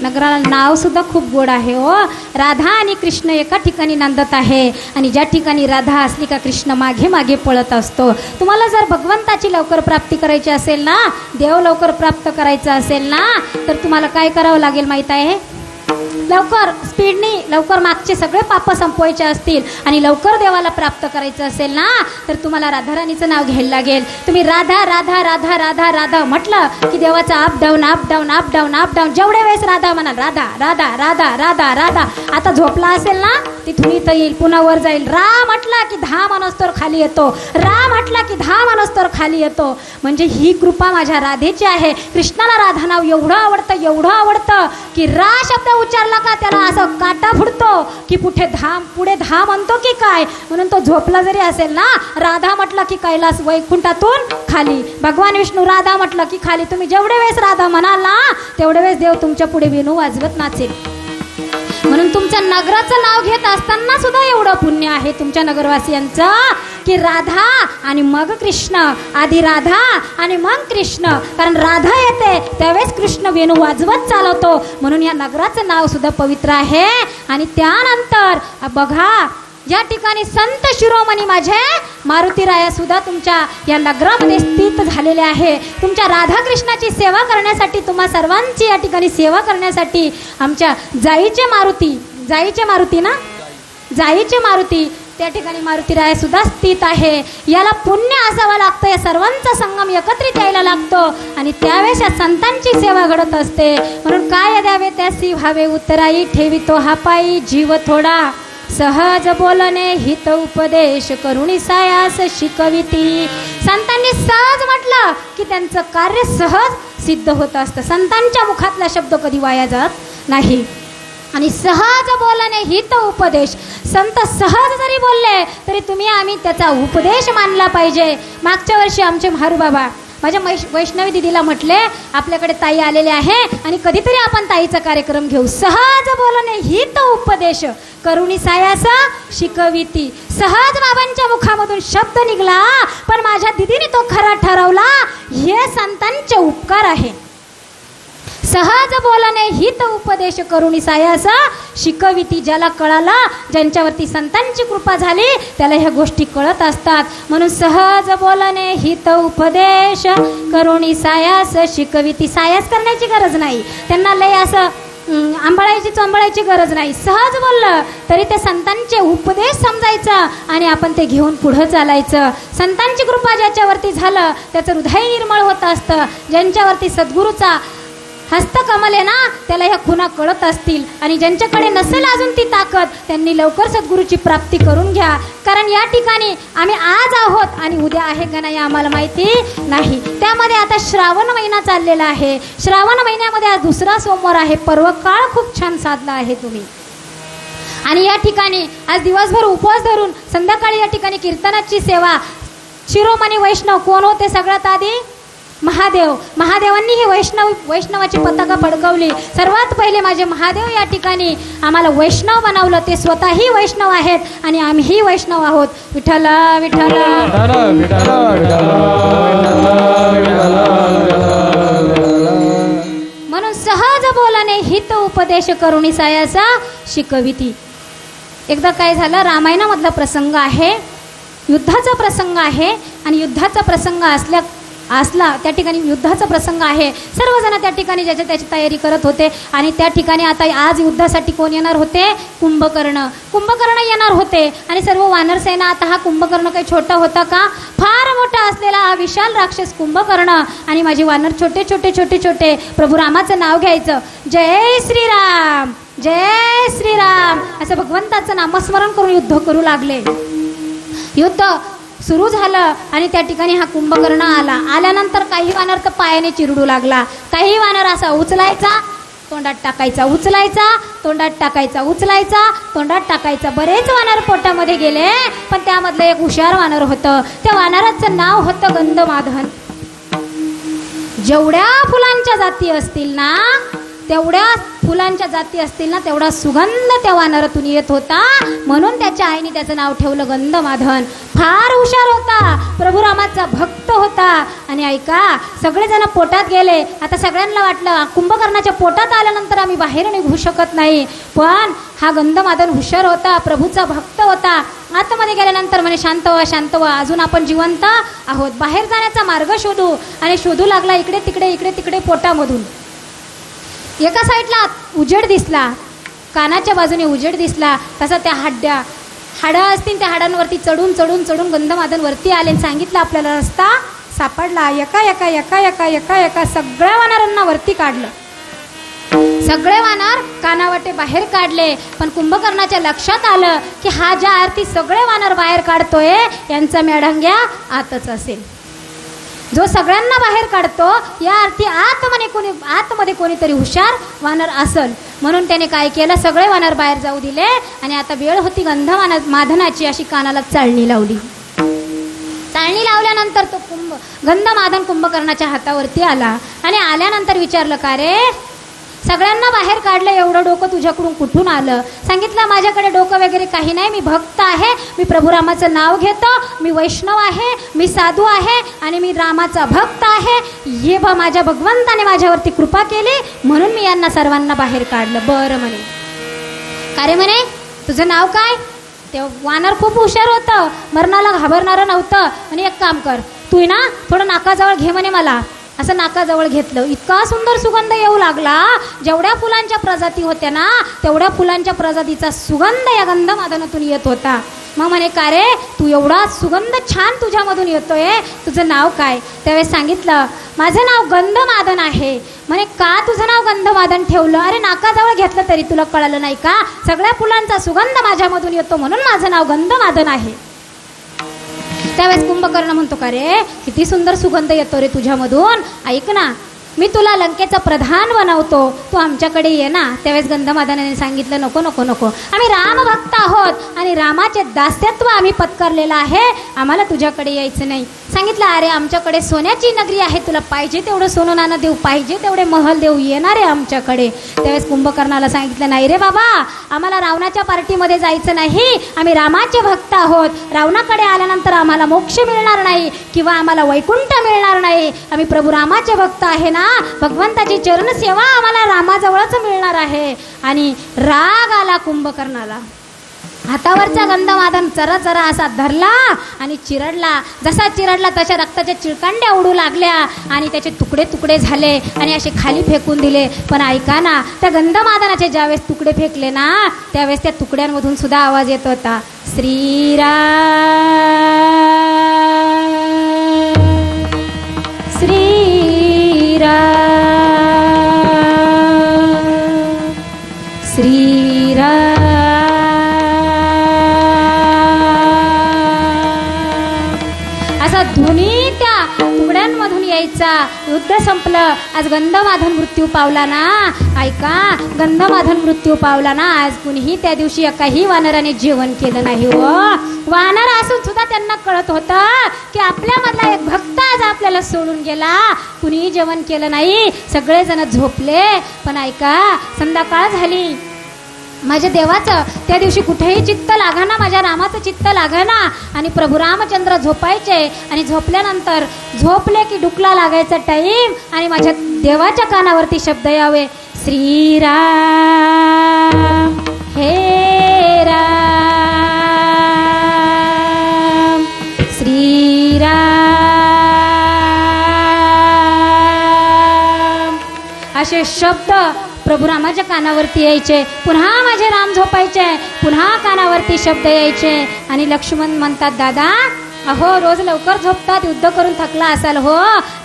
नगराला नाव सुद्धा खूप गोड आहे हो. राधा आणि कृष्ण एका ठिकाणी नांदत आहे. आणि ज्या ठिकाणी राधा असली का कृष्ण मागे मागे पळत असतो. तुम्हाला जर भगवंताची लवकर प्राप्ती करायची असेल ना, देव लवकर प्राप्त करायचा असेल ना, तर तुम्हाला काय करावं लागेल माहीत आहे? लवकर स्पीडनी लवकर मागचे सगळे पाप संपवायचे असतील आणि लवकर देवाला प्राप्त करायचं असेल ना, तर तुम्हाला राधाराणीचं नाव घ्यायला लागेल. तुम्ही राधा राधा राधा राधा राधा म्हटलं की देवाचा up down up down up down up down. जेवढे वेळेस राधा म्हणाल राधा राधा राधा राधा राधा. आता झोपला असेल ना, तिथून इथं येईल, पुन्हा वर जाईल. रा म्हटला की 10 मनस्तोर खाली येतो. रा म्हटला की 10 मनस्तोर खाली येतो. म्हणजे ही कृपा माझ्या राधेची आहे. कृष्णाला राधा नाव एवढं आवडतं एवढं आवडतं की रा शब्द उच्चारला का त्याला असं काटा फुटतो की पुढे 10 म्हणतो की काय. म्हणून तो झोपला जरी असेल ना, राधा म्हटलं की कैलास वैकुंठातून खाली. भगवान विष्णू राधा म्हटलं की खाली. तुम्ही जेवढे वेळेस राधा म्हणाल ना, तेवढे वेळेस देव तुमच्या पुढे वेणू वाजवत नाचेल. म्हणून तुमच्या नगराचं नाव घेत असताना सुद्धा एवढं पुण्य आहे तुमच्या नगरवासियांचं की राधा आणि मग कृष्ण. आधी राधा आणि मग कृष्ण. कारण राधा येते त्यावेळेस कृष्ण वेणू वाजवत चालवतो. म्हणून या नगराचं नाव सुद्धा पवित्र आहे. आणि त्यानंतर बघा, ज्या ठिकाणी संत शिरोमणी माझे मारुतीराया सुद्धा तुमच्या या नगरामध्ये स्थित झालेले आहे. तुमच्या राधाकृष्णाची सेवा करण्यासाठी, तुम्हा सर्वांची या ठिकाणी सेवा करण्यासाठी आमच्या जाईचे मारुती ना, जाईचे मारुती त्या ठिकाणी मारुतीराया सुद्धा स्थित आहे. याला पुण्य असावं लागतं. या सर्वांचा संगम एकत्रित यायला लागतो आणि त्यावेळेस या संतांची सेवा घडत असते. म्हणून काय द्यावे त्यासी व्हावे उत्तराई, ठेवितो हा पायी जीव थोडा. सहज बोलणे हित उपदेश, करुणी सायास शिकविती. संतांनी सहज म्हटलं की त्यांचं कार्य सहज सिद्ध होत असतं. संतांच्या मुखातला शब्द कधी वाया जात नाही. आणि सहज बोलणे हित उपदेश, संत सहज जरी बोलले तरी तुम्ही आम्ही त्याचा उपदेश मानला पाहिजे. मागच्या वर्षी आमचे म्हारूबाबा माझ्या वैष्णवी दिदीला म्हटले, आपल्याकडे ताई आलेले आहे आणि कधीतरी आपण ताईचा कार्यक्रम घेऊ. सहज बोलणे हित उपदेश, करुणी सायास शिकविती. सहज बाबांच्या मुखामधून शब्द निघला, पण माझ्या दिदीने तो खरा ठरवला. हे संतांचे उपकार आहे. सहज बोलणे हित उपदेश, करुणी सायास शिकविती. ज्याला कळाला, ज्यांच्यावरती संतांची कृपा झाली, त्याला ह्या गोष्टी कळत असतात. म्हणून सहज बोलणे हित उपदेश, करुणी सायास शिकविती. सायास करण्याची गरज नाही, त्यांना लय असं आंबळायची गरज नाही. सहज बोललं तरी ते संतांचे उपदेश समजायचं आणि आपण ते घेऊन पुढं चालायचं. संतांची कृपा ज्याच्यावरती झालं त्याचं हृदय निर्मळ होत असतं. ज्यांच्यावरती सद्गुरूचा हस्तकमल आहे ना, त्याला ह्या खुणा कळत असतील. आणि ज्यांच्याकडे नसेल अजून ती ताकद, त्यांनी लवकर सद्गुरूची प्राप्ती करून घ्या. कारण या ठिकाणी आम्ही आज आहोत आणि उद्या आहे का नाही आम्हाला माहिती नाही. त्यामध्ये आता श्रावण महिना चाललेला आहे. श्रावण महिन्यामध्ये आज 2रा सोमवार आहे. पर्व काळ खूप छान साधला आहे तुम्ही. आणि या ठिकाणी आज दिवसभर उपवास धरून संध्याकाळी या ठिकाणी कीर्तनाची सेवा. शिरोमणी वैष्णव कोण होते? सगळ्यात आधी महादेव. महादेवांनी ही वैष्णवाची पताका फडकवली. सर्वात पहिले माझे महादेव या ठिकाणी आम्हाला वैष्णव बनवलं. ते स्वतःही वैष्णव आहेत आणि आम्हीही वैष्णव आहोत. विठ्ठल विठ्ठल. म्हणून सहज बोलणे हित उपदेश, करुणी सायास शिकविती. एकदा काय झालं, रामायणामधला प्रसंग आहे, युद्धाचा प्रसंग आहे. आणि युद्धाचा प्रसंग असला त्या ठिकाणी युद्धाचा प्रसंग आहे. सर्वजण त्या ठिकाणी ज्याची त्याची तयारी करत होते. आणि त्या ठिकाणी आता आज युद्धासाठी कोण येणार होते? कुंभकर्ण येणार होते. आणि सर्व वानरसेना. आता हा कुंभकर्ण काही छोटा होता का? फार मोठा असलेला हा विशाल राक्षस कुंभकर्ण. आणि माझे वानर छोटे छोटे छोटे छोटे. प्रभू रामाचं नाव घ्यायचं, जय श्रीराम जय श्रीराम असं भगवंताचं नामस्मरण करून युद्ध करू लागले. युद्ध सुरू झालं आणि त्या ठिकाणी हा कुंभकर्ण आला. आल्यानंतर काही वानर तर पायाने चिरडू लागला. काही वानर असा उचलायचा, तोंडात टाकायचा, उचलायचा, तोंडात टाकायचा, उचलायचा, तोंडात टाकायचा. बरेच वानर पोटामध्ये गेले. पण त्यामधलं एक हुशार वानर होतं. त्या वानराचं नाव होतं गंधमादन. जेवढ्या फुलांच्या जाती असतील ना, तेवढ्या फुलांच्या जाती असतील ना तेवढा सुगंध त्या वानरातून येत होता. म्हणून त्याच्या आईने त्याचं नाव ठेवलं गंधमादन. फार हुशार होता, प्रभू रामाचा भक्त होता. आणि ऐका, सगळेजण पोटात गेले. आता सगळ्यांना वाटलं कुंभकर्णाच्या पोटात आल्यानंतर आम्ही बाहेर निघू शकत नाही. पण हा गंधमादन हुशार होता, प्रभूचा भक्त होता. आतमध्ये गेल्यानंतर म्हणे शांत व्हा, शांत व्हा, अजून आपण जिवंत आहोत, बाहेर जाण्याचा मार्ग शोधू. आणि शोधू लागला इकडे तिकडे इकडे तिकडे पोटामधून. एका साईडला उजेड दिसला, कानाच्या बाजूने उजेड दिसला. तसा त्या हाडं असतील त्या हाडांवरती चढून चढून चढून गंधमादन वरती आले आणि सांगितलं आपल्याला रस्ता सापडला. एका एका एका एका एका एका सगळ्या वानरांना वरती काढलं. सगळे वानर कानावाटे बाहेर काढले. पण कुंभकर्णाच्या लक्षात आलं की हा ज्या आरती सगळे वानर बाहेर काढतोय यांचा मेढंग्या आतच असेल. जो सगळ्यांना बाहेर काढतो या अर्थी आतमध्ये कोणीतरी हुशार वानर असल. म्हणून त्याने काय केलं, सगळे वानर बाहेर जाऊ दिले. आणि आता वेळ होती गंधमादनाची, अशी कानाला चाळणी लावली. चाळणी लावल्यानंतर तो गंधमादन कुंभकर्णाच्या हातावरती आला. आणि आल्यानंतर विचारलं, का रे सगळ्यांना बाहेर काढलं, एवढं डोकं तुझ्याकडून कुठून आलं? सांगितलं माझ्याकडे डोकं वगैरे काही नाही, मी भक्त आहे, मी प्रभू रामाचं नाव घेतो, मी वैष्णव आहे, मी साधू आहे आणि मी रामाचा भक्त आहे. हे माझ्या भगवंताने माझ्यावरती कृपा केली म्हणून मी यांना सर्वांना बाहेर काढलं. बरं म्हणे, का रे म्हणे तुझं नाव काय? ते वानर खूप हुशार होतं, मरणाला घाबरणारं नव्हतं. आणि एक काम कर, तू ना थोडं नाकाजवळ घे म्हणे मला. असं नाकाजवळ घेतलं, इतका सुंदर सुगंध येऊ लागला. जेवढ्या फुलांच्या प्रजाती होत्या ना तेवढ्या फुलांच्या प्रजातीचा सुगंध या गंधमादनातून येत होता. मग म्हणे, का रे तू एवढा सुगंध छान तुझ्यामधून येतोय, तुझं नाव काय? त्यावेळेस सांगितलं माझं नाव गंधमादन आहे. म्हणे, का तुझं नाव गंधमादन ठेवलं? अरे नाकाजवळ घेतलं तरी तुला कळलं नाही का? सगळ्या फुलांचा सुगंध माझ्यामधून येतो म्हणून माझं नाव गंधमादन आहे. त्यावेळेस कुंभकर्ण म्हणतो, का रे किती सुंदर सुगंध येतो रे तुझ्यामधून. ऐक ना, मी तुला लंकेचा प्रधान बनवतो, तू आमच्याकडे ये ना. त्यावेळेस गंधमादनाने सांगितलं, नको नको नको, आम्ही रामभक्त आहोत आणि रामाचे दास्यत्व आम्ही पत्करलेलं आहे, आम्हाला तुझ्याकडे यायचं नाही. सांगितलं, अरे आमच्याकडे सोन्याची नगरी आहे, तुला पाहिजे तेवढं सोनं नाणं देऊ, पाहिजे तेवढे महल देऊ, येणार आहे आमच्याकडे. त्यावेळेस कुंभकर्णाला सांगितलं, नाही रे बाबा, आम्हाला रावणाच्या पार्टीमध्ये जायचं नाही, आम्ही रामाचे भक्त आहोत. रावणाकडे आल्यानंतर आम्हाला मोक्ष मिळणार नाही किंवा आम्हाला वैकुंठ मिळणार नाही. आम्ही प्रभू रामाचे भक्त आहे ना, भगवंताची चरण सेवा आम्हाला रामाजवळच मिळणार आहे. आणि राग आला कुंभकर्णाला. हातावरचा गंधमादन चरा चरा असा धरला आणि चिरडला. जसा चिरडला तशा रक्ताच्या चिळकांड्या उडू लागल्या आणि त्याचे तुकडे तुकडे झाले आणि असे खाली फेकून दिले. पण ऐका ना, त्या गंधमादनाचे ज्यावेळेस तुकडे फेकले ना त्यावेळेस त्या तुकड्यांमधून सुद्धा आवाज येत होता, श्रीराम श्रीराम श्रीराम. असा ध्वनी त्या तुकड्यांमधून यायचा. युद्ध संपलं. आज गंधमादन मृत्यू पावला ना. ऐका, गंधमादन मृत्यू पावला ना. आज कुणीही त्या दिवशी एकाही वानराने जेवण केलं नाही. हो, वानर असून सुद्धा त्यांना कळत होतं की आपल्यामधला एक भक्त आज आपल्याला सोडून गेला. कुणीही जेवण केलं नाही, सगळेजण झोपले. पण ऐका, संध्याकाळ झाली. माझ्या देवाचं त्या दिवशी कुठेही चित्त लागाना, माझ्या रामाचं चित्त लागाना. आणि प्रभू रामचंद्र झोपायचे आणि झोपल्यानंतर झोपले की डुकला लागायचा टाईम आणि माझ्या देवाच्या कानावरती शब्द यावे, श्रीराम हे राम श्रीराम. असे शब्द प्रभू रामाच्या कानावरती यायचे. पुन्हा माझे राम झोपायचे, पुन्हा कानावरती शब्द यायचे. आणि लक्ष्मण म्हणतात, दादा अहो रोज लवकर झोपतात, युद्ध करून थकला असाल हो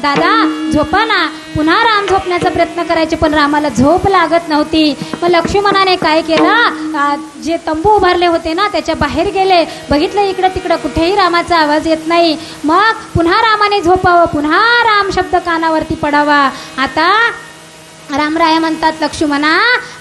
दादा, झोपा ना. पुन्हा राम झोपण्याचा प्रयत्न करायचे पण रामाला झोप लागत नव्हती. मग लक्ष्मणाने काय केलं, जे तंबू उभारले होते ना त्याच्या बाहेर गेले, बघितलं इकडं तिकडं कुठेही रामाचा आवाज येत नाही. मग पुन्हा रामाने झोपावं, पुन्हा राम शब्द कानावरती पडावा. आता रामराया म्हणतात लक्ष्मणा,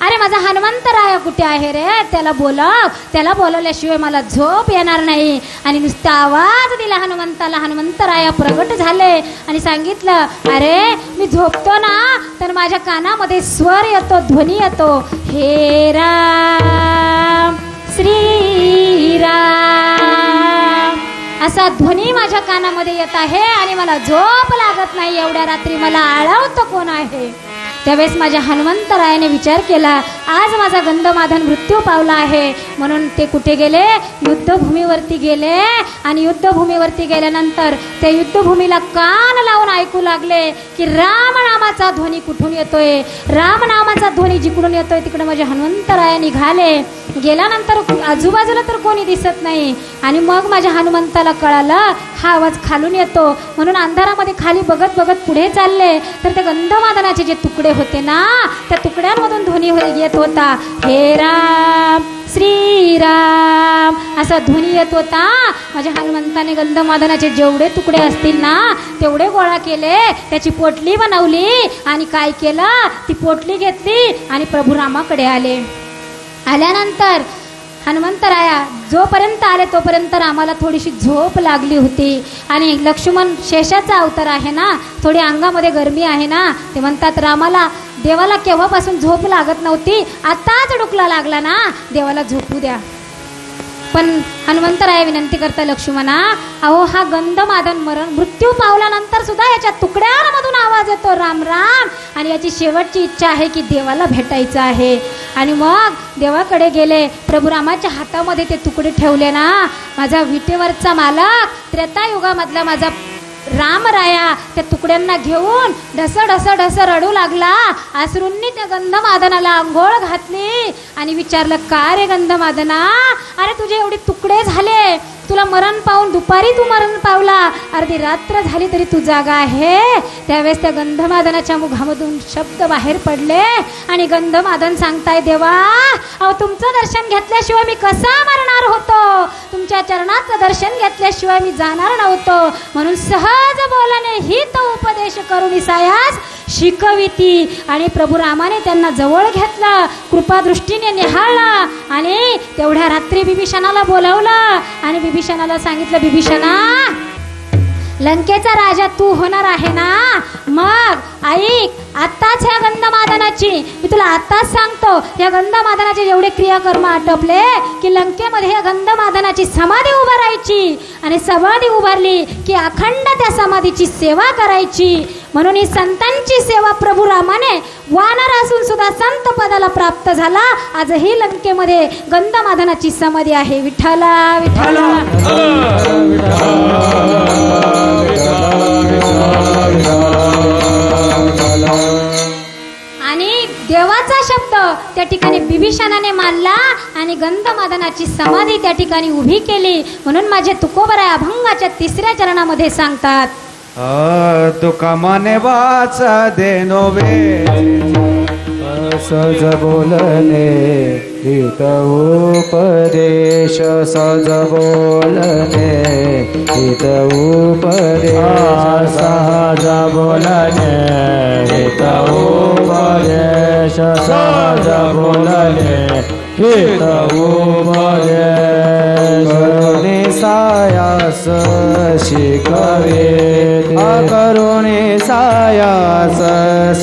अरे माझा हनुमंतराया कुठे आहे रे, त्याला बोलव, त्याला बोलवल्याशिवाय मला झोप येणार नाही. आणि नुसता आवाज दिला हनुमंताला, हनुमंतराया प्रगट झाले आणि सांगितलं, अरे मी झोपतो ना तर माझ्या कानामध्ये स्वर येतो, ध्वनी येतो, हे राम श्रीराम असा ध्वनी माझ्या कानामध्ये येत आहे आणि मला झोप लागत नाही. एवढ्या रात्री मला आळवतं कोण आहे? त्यावेळेस माझ्या हनुमंतरायाने विचार केला, आज माझा गंधमादन मृत्यू पावला आहे. म्हणून ते कुठे गेले? युद्धभूमीवरती गेले. आणि युद्धभूमीवरती गेल्यानंतर त्या युद्धभूमीला कान लावून ऐकू लागले की राम नामाचा ध्वनी कुठून येतोय, राम नामाचा ध्वनी जिकडून येतोय तिकडे माझे हनुमंतराया निघाले. गेल्यानंतर आजूबाजूला तर कोणी दिसत नाही. आणि मग माझ्या हनुमंताला कळालं हा आवाज खालून येतो. म्हणून अंधारामध्ये खाली बघत बघत पुढे चालले तर ते गंधमादनाचे जे तुकडे होते ना, त्या तुकड्यांमधून ध्वनी येत होता, हे राम श्रीराम असा ध्वनी येत होता. माझ्या हनुमंताने गंधमादनाचे जेवढे तुकडे असतील ना तेवढे गोळा केले, त्याची पोटली बनवली आणि काय केलं, ती पोटली घेतली आणि प्रभू रामाकडे आले. आल्यानंतर हनुमंतराया जोपर्यंत आले तोपर्यंत रामाला थोडीशी झोप लागली होती. आणि लक्ष्मण शेषाचा अवतार आहे ना, थोडी अंगामध्ये गरमी आहे ना, ते म्हणतात रामाला, देवाला केव्हापासून झोप लागत नव्हती, आताच डुकला लागला ना, देवाला झोपू द्या. पण हनुमंतराया विनंती करता, लक्ष्मणा अहो हा गंधमादन मृत्यू पावल्यानंतर सुद्धा याच्या तुकड्यांमधून आवाज येतो राम राम, आणि याची शेवटची इच्छा आहे की देवाला भेटायचं आहे. आणि मग देवाकडे गेले. प्रभू रामाच्या हातामध्ये ते तुकडे ठेवले ना, माझा विटेवरचा मालक त्रेतायुगामधला माझा रामराया त्या तुकड्यांना घेऊन ढस ढस ढस रडू लागला. अश्रूंनी त्या गंधमादनाला आंघोळ घातली आणि विचारलं, का रे गंधमादना, अरे तुझे एवढे तुकडे झाले, तुला मरण पाहून दुपारी तू मरण पावला, अर्धी रात्र झाली तरी तू जागा आहे. त्यावेळेस त्या गंधमादनाच्या मुखामधून शब्द बाहेर पडले आणि गंधमादन सांगताय, देवा अहो तुमचं दर्शन घेतल्याशिवाय मी कसा मरणार होतो, तुमच्या चरणाचं दर्शन घेतल्याशिवाय मी जाणार नव्हतो. म्हणून सहज बोलाने हित उपदेश करून सायास शिकविती. आणि प्रभू रामाने त्यांना जवळ घेतलं, कृपादृष्टीने निहाळला आणि तेवढ्या रात्री बिभीषणाला बोलावलं आणि बिभीषणाला सांगितलं, बिभीषणा लंकेचा राजा तू होणार आहे ना, मग ऐक आत्ताच ह्या गंधमादनाची, मी तुला आत्ताच सांगतो, या गंधमादनाचे जेवढे क्रियाकर्म आटोपले की लंकेमध्ये या गंधमादनाची समाधी उभारायची आणि समाधी उभारली की अखंड त्या समाधीची सेवा करायची. म्हणून ही संतांची सेवा प्रभू रामाने वानर असून सुद्धा संत पदाला प्राप्त झाला. आजही लंकेमध्ये गंधमादनाची समाधी आहे. विठ्ठला विठ्ठला. आणि देवाचा शब्द त्या ठिकाणी बिभीषणाने मानला आणि गंधमादनाची समाधी त्या ठिकाणी उभी केली. म्हणून माझे तुकोबराय अभंगाच्या 3ऱ्या चरणामध्ये सांगतात, तुका माने वाचा देनो वे सहज बोलणे हित उपदेश, सहज बोलणे हित उपदेश, सहज बोलणे हित उपदेश, सहज बोलणे हित उपदेश, करुणी सायास शिकवे, करुणी सायास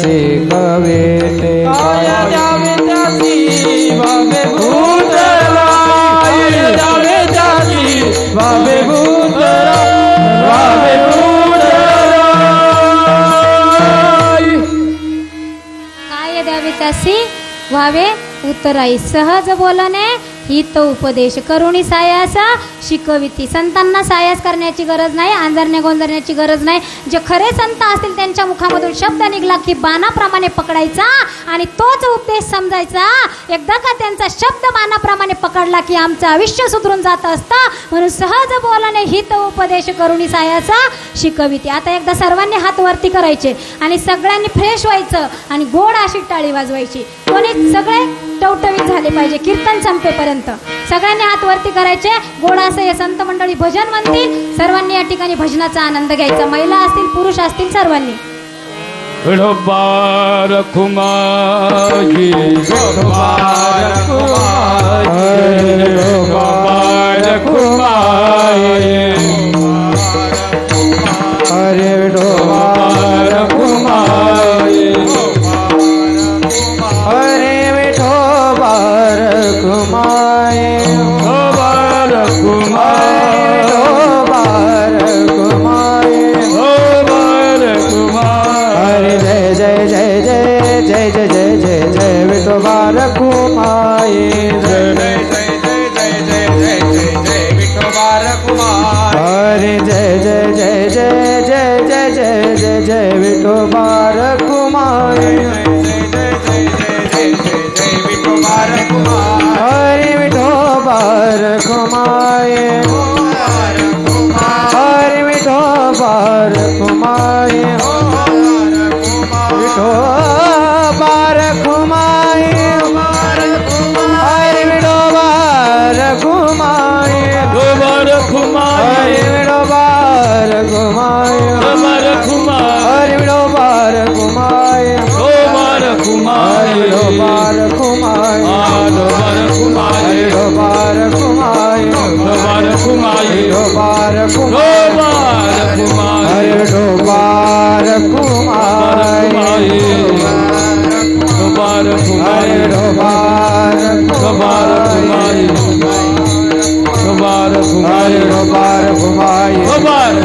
शिकवे, काय द्यावे त्यासी व्हावे उतराई, सहज बोलणे हित उपदेश, करुणी सायास शिकविती. संतांना सायास करण्याची गरज नाही, आंजरण्या गोंजरण्याची गरज नाही. जे खरे संत असतील त्यांच्या मुखामधून शब्द निघला की बाणाप्रमाणे पकडायचा आणि तोच उपदेश समजायचा. एकदा का त्यांचा शब्द बाणाप्रमाणे पकडला की आमचं आयुष्य सुधरून जात असतं. म्हणून सहज बोलणे हित उपदेश, करुणी सायास शिकविती. आता एकदा सर्वांनी हात वरती करायचे आणि सगळ्यांनी फ्रेश व्हायचं आणि गोड अशी टाळी वाजवायची. कोणी सगळे टवटवीत झाले पाहिजे. कीर्तन संपेपर्यंत सगळ्यांनी हात वरती करायचे. गोड असं हे संत मंडळी भजन म्हणतील. सर्वांनी या ठिकाणी भजनाचा आनंद घ्यायचा. महिला असतील पुरुष असतील सर्वांनी. विठोबा रखुमाई विठोबा रखुमाई विठोबा रखुमाई हरे विठोबा रखुमाई हरे विठोबा रखुमाई विठोबा रखुमाई विठोबा रखुमाई विठोबा रखुमाई हरे जय जय जय जय जय जय जय जय जय विठोबा रखुमाई जय जय जय जय जय जय जय जय जय विठोबा रखुमाई हरे जय जय जय जय जय जय जय जय जय विठोबा रखुमाई जय जय जय जय जय जय जय विठोबा रखुमाई हरे विठोबा रखुमाई हरे विठोबा रखुमाई विठोबा रखुमाई हरे विठोबा रखुमाई विठोबा रखुमाई हरे विठोबा रखुमाई विठोबा रखुमाई हरे विठोबा रखुमाई विठोबा रखुमाई विठोबा रखुमाई विठोबा रखुमाई विठोबा रखुमाई विठोबा रखुमाई विठोबा रखुमाई विठोबा रखुमाई हरे विठोबा रखुमाई विठोबा रखुमाई हरे विठोबा विठोबा रखुमाई विठोबा रखुमाई विठोबा रखुमाई विठोबा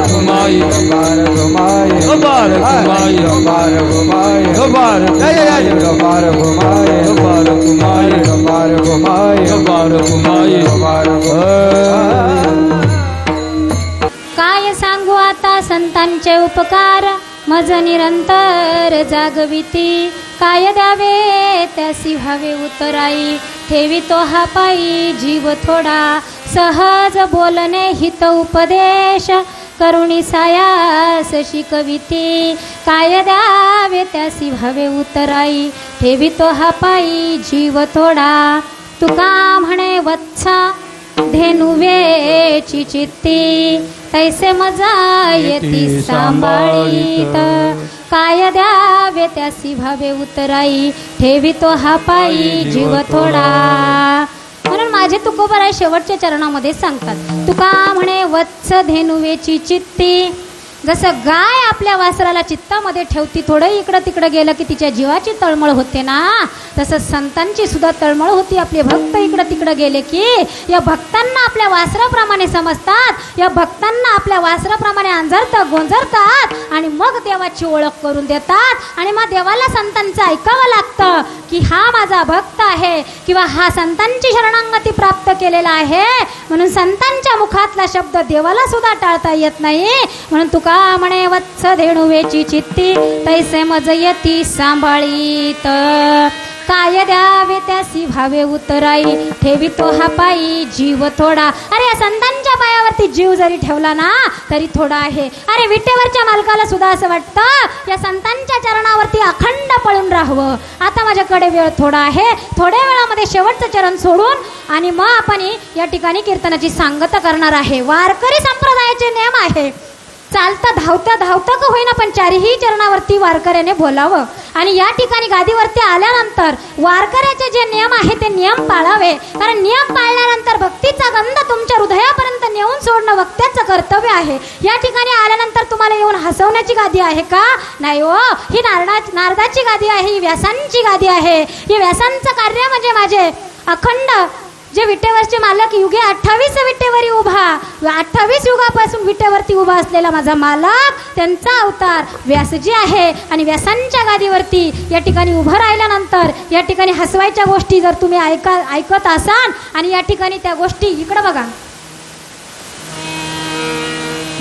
रखुमाई विठोबा रखुमाई विठोबा रखुमाई विठोबा रखुमाई विठोबा जय जय जय विठोबा रखुमाई विठोबा रखुमाई विठोबा रखुमाई विठोबा रखुमाई विठोबा रखुमाई काय सांगू आता संतांचे उपकार मज निरंतर जागविती काय द्यावे त्यासी व्हावे उतराई ठेवी तो हा पायी जीव थोडा सहज बोलणे हित उपदेश करुणी सायास शिकविती काय द्यावे त्यासी व्हावे उतराई ठेवी तो हा पायी जीव थोडा तुका म्हणे वत्सा धेनुवेची चित्ती तैसे मजा येती सांभाळीत काय द्यावे त्यासी भावे उतराई ठेवी तो हा पायी जीव थोडा म्हणून माझे तुकोबराय शेवटच्या चरणामध्ये सांगतात तुका म्हणे वत्स धेनुवेची चित्ती जसं गाय आपल्या वासराला चित्तामध्ये ठेवती थोडं इकडं तिकडं गेलं की तिच्या जीवाची तळमळ होते ना तसं संतांची सुद्धा तळमळ होती आपले भक्त इकडं तिकडं गेले की या भक्तांना आपल्या वासराप्रमाणे समजतात या भक्तांना आपल्या वासराप्रमाणे अंजरतात गोंजरतात आणि मग देवाची ओळख करून देतात आणि मग देवाला संतांचं ऐकावं लागतं की हा माझा भक्त आहे किंवा हा संतांची शरणागती प्राप्त केलेला आहे म्हणून संतांच्या मुखातला शब्द देवाला सुद्धा टाळता येत नाही म्हणून तुका म्हणे वत्स धेनुवेची चित्ती तैसे मज येती सांभाळीत काय द्यावे त्यासी भावे उतराई ठेवी तो हा पायी जीव थोडा अरे या संतांच्या पायावरती जीव जरी ठेवला ना तरी थोडा आहे अरे विटेवरच्या मालकाला सुद्धा असं वाटतं या संतांच्या चरणावरती अखंड पळून राहावं आता माझ्याकडे वेळ थोडा आहे थोड्या वेळामध्ये शेवटचं चरण सोडून आणि मग आपण या ठिकाणी कीर्तनाची सांगता करणार आहे वारकरी संप्रदायाचे नियम आहे चालता धावता धावता का होईना पण चारही चरणावरती वारकऱ्याने बोलावं आणि या ठिकाणी गादीवरती आल्यानंतर वारकऱ्याचे जे नियम आहे ते नियम पाळावे कारण नियम पाळल्यानंतर भक्तीचा गंध तुमच्या हृदयापर्यंत नेऊन सोडणं वक्त्याचं कर्तव्य आहे या ठिकाणी आल्यानंतर तुम्हाला येऊन हसवण्याची गादी आहे का नाही हो ही नारदाची गादी आहे ही व्यासांची गादी आहे हे व्यासांचं कार्य म्हणजे माझे अखंड जे विटेवरचे मालक युगे 28 विटेवरी उभा 28 युगापासून विटेवरती उभा असलेला माझा मालक त्यांचा अवतार व्यासजी आहे आणि व्यासांच्या गादीवरती या ठिकाणी उभं राहिल्यानंतर या ठिकाणी हसवायच्या गोष्टी जर तुम्ही ऐकत असाल आणि या ठिकाणी त्या गोष्टी इकडं बघा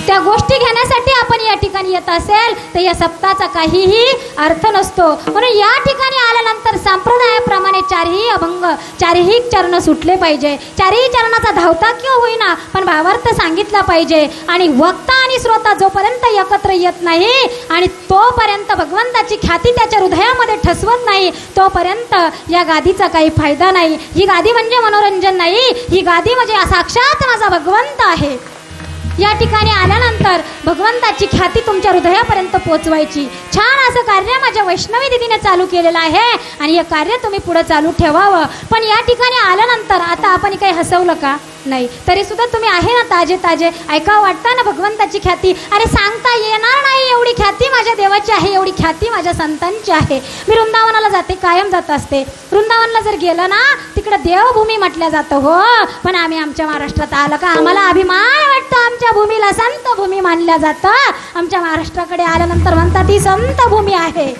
त्या गोष्टी घेण्यासाठी आपण या ठिकाणी येत असेल तर या सप्ताहाचा काहीही अर्थ नसतो म्हणून या ठिकाणी आल्यानंतर संप्रदायाप्रमाणे चारही अभंग चारही चरण सुटले पाहिजे चारही चरणाचा धावता किंवा होईना पण भावार्थ सांगितला पाहिजे आणि वक्ता आणि श्रोता जोपर्यंत एकत्र येत नाही आणि तोपर्यंत भगवंताची ख्याती त्याच्या हृदयामध्ये ठसवत नाही तोपर्यंत या गादीचा काही फायदा नाही ही गादी म्हणजे मनोरंजन नाही ही गादी म्हणजे साक्षात माझा भगवंत आहे या ठिकाणी आल्यानंतर भगवंताची ख्याती तुमच्या हृदयापर्यंत पोहोचवायची. छान असं कार्य माझ्या वैष्णवी दिदीने चालू केलेलं आहे आणि हे कार्य तुम्ही पुढे चालू ठेवावं. पण या ठिकाणी आल्यानंतर आता आपण काही हसवलं का? नाही. तरी सुद्धा तुम्ही आहे ना ताजे ताजे, ऐकावं वाटतं ना भगवंताची ख्याती. अरे सांगता येणार नाही एवढी ख्याती माझ्या देवाची आहे, एवढी ख्याती माझ्या संतांची आहे. मी वृंदावनाला जाते, कायम जात असते. वृंदावनला जर गेलं ना तिकडे देवभूमी म्हटलं जातं. हो, पण आम्ही आमच्या महाराष्ट्रात आलं का आम्हाला अभिमान वाटतो. आमच्या भूमीला संत भूमी मानल्या जातं. आमच्या महाराष्ट्राकडे आल्यानंतर म्हणतात ही संत भूमी आहे.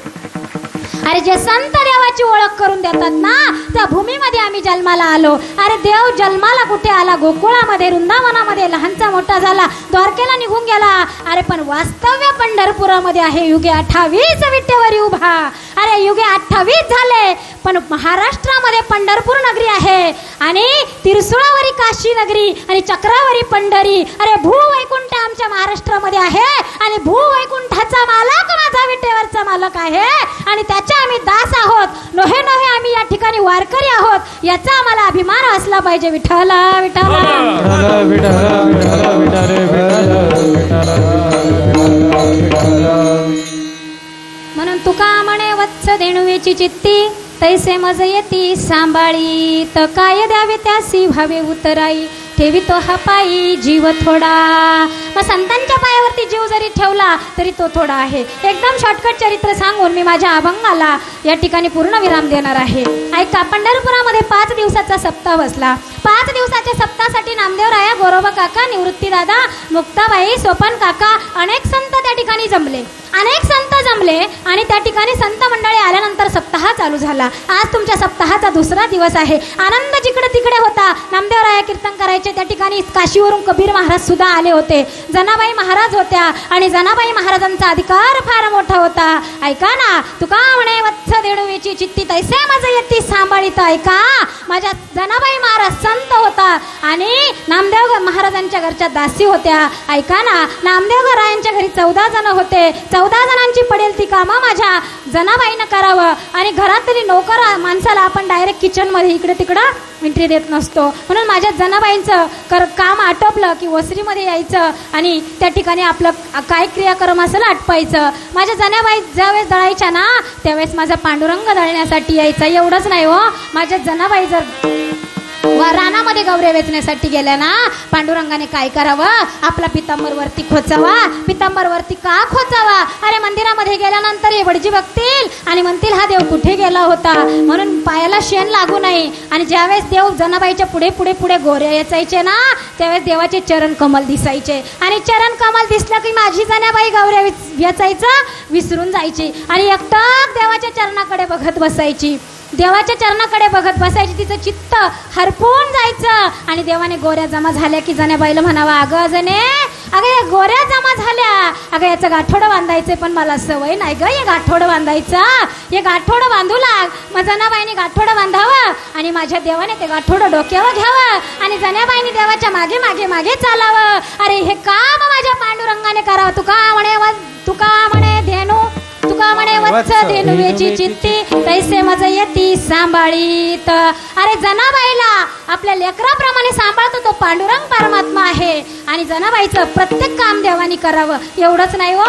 अरे जे संत देवाची ओळख करून देतात ना त्या भूमीमध्ये आम्ही जन्माला आलो. अरे देव जन्माला कुठे आला? गोकुळामध्ये, वृंदावनामध्ये लहानचा मोठा झाला, द्वारकेला निघून गेला. अरे पण वास्तव्य पंढरपुरामध्ये आहे. युगे 28 विठेवरी उभा. अरे युगे 28 झाले पण महाराष्ट्रामध्ये पंढरपूर नगरी आहे आणि तिरसुळावरी काशी नगरी आणि चक्रावरी पंढरी. अरे भूवैकुंठ आमच्या महाराष्ट्रामध्ये आहे आणि भूवैकुंठाचा मालक माझा विठेवरचा मालक आहे आणि त्याच्या आम्ही दास आहोत. नोहे नोहे आम्ही या ठिकाणी वारकरी आहोत. याचा आम्हाला अभिमान असला पाहिजे. विठ्ठला विठ्ठला म्हणून तुका म्हणे वत्स देणुवेची चित्ती तैसे मज येती सांभाळी. तर काय द्यावे त्यासी भावे उतराई ठेवी तो हा पायी जीव थोडा. मग संतांच्या पायावरती जीव जरी ठेवला तरी तो थोडा आहे. एकदम शॉर्टकट चरित्र सांगून मी माझ्या अभंगाला या ठिकाणी पूर्ण विराम देणार आहे. ऐका, पंढरपुरामध्ये 5 दिवसाचा सप्ताह बसला. 5 दिवसाच्या सप्ताहासाठी नामदेवराया, गोरोबा काका, निवृत्ती दादा, मुक्ताबाई, सोपन काका अनेक संत त्या ठिकाणी जमले. आणि त्या ठिकाणी संत मंडळी आल्यानंतर सप्ताह चालू झाला. आज तुमच्या सप्ताहाचा दुसरा दिवस आहे. आनंद जिकडे तिकडे होता. नामदेवराया कीर्तन करायचे. त्या ठिकाणी काशीवरून कबीर महाराज सुद्धा आले होते. जनाबाई महाराज होत्या आणि जनाबाई महाराजांचा अधिकार फार मोठा होता. ऐका ना, तुका म्हणे वत्स देणुवेची चित्ती तैसे माझं येती सांभाळीत. ऐका, माझ्या जनाबाई महाराज संत होता आणि नामदेव महाराजांच्या घरच्या दासी होत्या. ऐका ना, नामदेव रायांच्या घरी 14 जण होते. 14 जणांची पडेल ती कामं माझ्या जनाबाईनं करावं. आणि घरातली नोकर माणसाला आपण डायरेक्ट किचनमध्ये इकडे तिकडं एंट्री देत नसतो. म्हणून माझ्या जनाबाईंचं काम आटोपलं की वसरीमध्ये यायचं आणि त्या ठिकाणी आपलं काय क्रियाक्रम असेल आटपायचं. माझ्या जनाबाई ज्यावेळेस दळायच्या ना त्यावेळेस माझा पांडुरंग दळण्यासाठी यायचा. एवढंच नाही हो, माझ्या जनाबाई जर रानामध्ये गौऱ्या वेचण्यासाठी गेल्या ना पांडुरंगाने काय करावं? आपला पितांबर वरती खोचावा. पितांबर वरती का खोचावा? अरे मंदिरामध्ये गेल्यानंतर हे वडजी बघतील आणि म्हणतील हा देव कुठे गेला होता, म्हणून पायाला शेण लागू नये. आणि ज्यावेळेस देव जनाबाईच्या पुढे पुढे पुढे गोऱ्या याचायचे ना त्यावेळेस देवाचे चरण कमल दिसायचे आणि चरण कमल दिसलं की माझी जनाबाई गौऱ्या वेचायचं विसरून जायची आणि एकटक देवाच्या चरणाकडे बघत बसायची. देवाच्या चरणाकडे बघत बसायची. तिचं चित्त हरपून जायचं आणि देवाने गोऱ्या जमा झाल्या की जनाबाईला म्हणावा, अगं जने, अगं या गोऱ्या जमा झाल्या, अगं याचं गाठोडं बांधायचं पण मला सवय नाही ग हे गाठोडं बांधायचं. हे गाठोडं बांधू लाग. मग जनाबाईने गाठोडं बांधावं आणि माझ्या देवाने ते गाठोडं डोक्यावर घ्यावं आणि जनाबाईने देवाच्या मागे मागे मागे चालावं. अरे हे काम माझ्या पांडुरंगाने करावं. तुका म्हणे धेनू, तुका म्हणे वत्स धेनुवेची चित्ती तैसे मज येती सांभाळीत. अरे जनाबाईला आपल्या लेकराप्रमाणे सांभाळतो तो पांडुरंग परमात्मा आहे आणि जनाबाईचं प्रत्येक काम देवानी करावं. एवढंच नाही हो,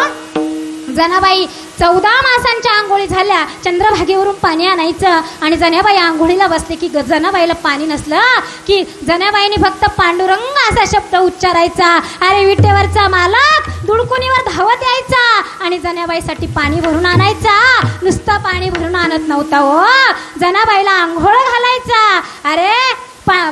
जनाबाई 14 मासांच्या आंघोळी झाल्या. चंद्रभागेवरून पाणी आणायचं आणि जनाबाई आंघोळीला बसले की जनाबाईला पाणी नसलं की जनाबाईने फक्त पांडुरंग असा शब्द उच्चारायचा. अरे विटेवरचा मालक दुडकुनीवर धावत यायचा आणि जनाबाईसाठी पाणी भरून आणायचा. नुसतं पाणी भरून आणत नव्हता हो, जनाबाईला आंघोळ घालायचा. अरे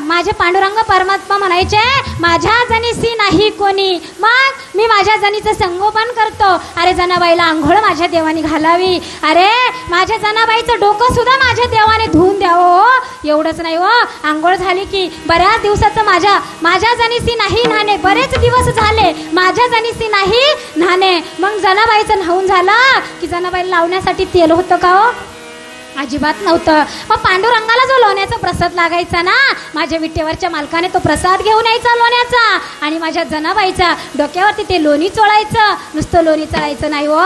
माझे पांडुरंग परमात्मा म्हणायचे, माझ्या जनीसी नाही कोणी, मग मी माझ्या जनीचं संगोपन करतो. अरे जनाबाईला आंघोळ माझ्या देवाने घालावी. अरे माझ्या जनाबाईचं डोकं सुद्धा माझ्या देवाने धुवून द्यावं. एवढंच नाही हो, आंघोळ झाली की बऱ्याच दिवसाचं माझ्या जनीसी नाही न्हाणे. बरेच दिवस झाले माझ्या जनीसी नाही न्हाणे. मग जनाबाईचं न्हाऊन झालं की जनाबाईला लावण्यासाठी तेल होतं का हो? अजिबात नव्हतं. मग पांडुरंगाला जो लोण्याचा प्रसाद लागायचा ना माझ्या विटेवरच्या मालकाने तो प्रसाद घेऊन यायचा लोण्याचा आणि माझ्या जनाबाईच्या डोक्यावरती ते लोणी चोळायचं. नुसतं लोणी चढायचं नाही हो,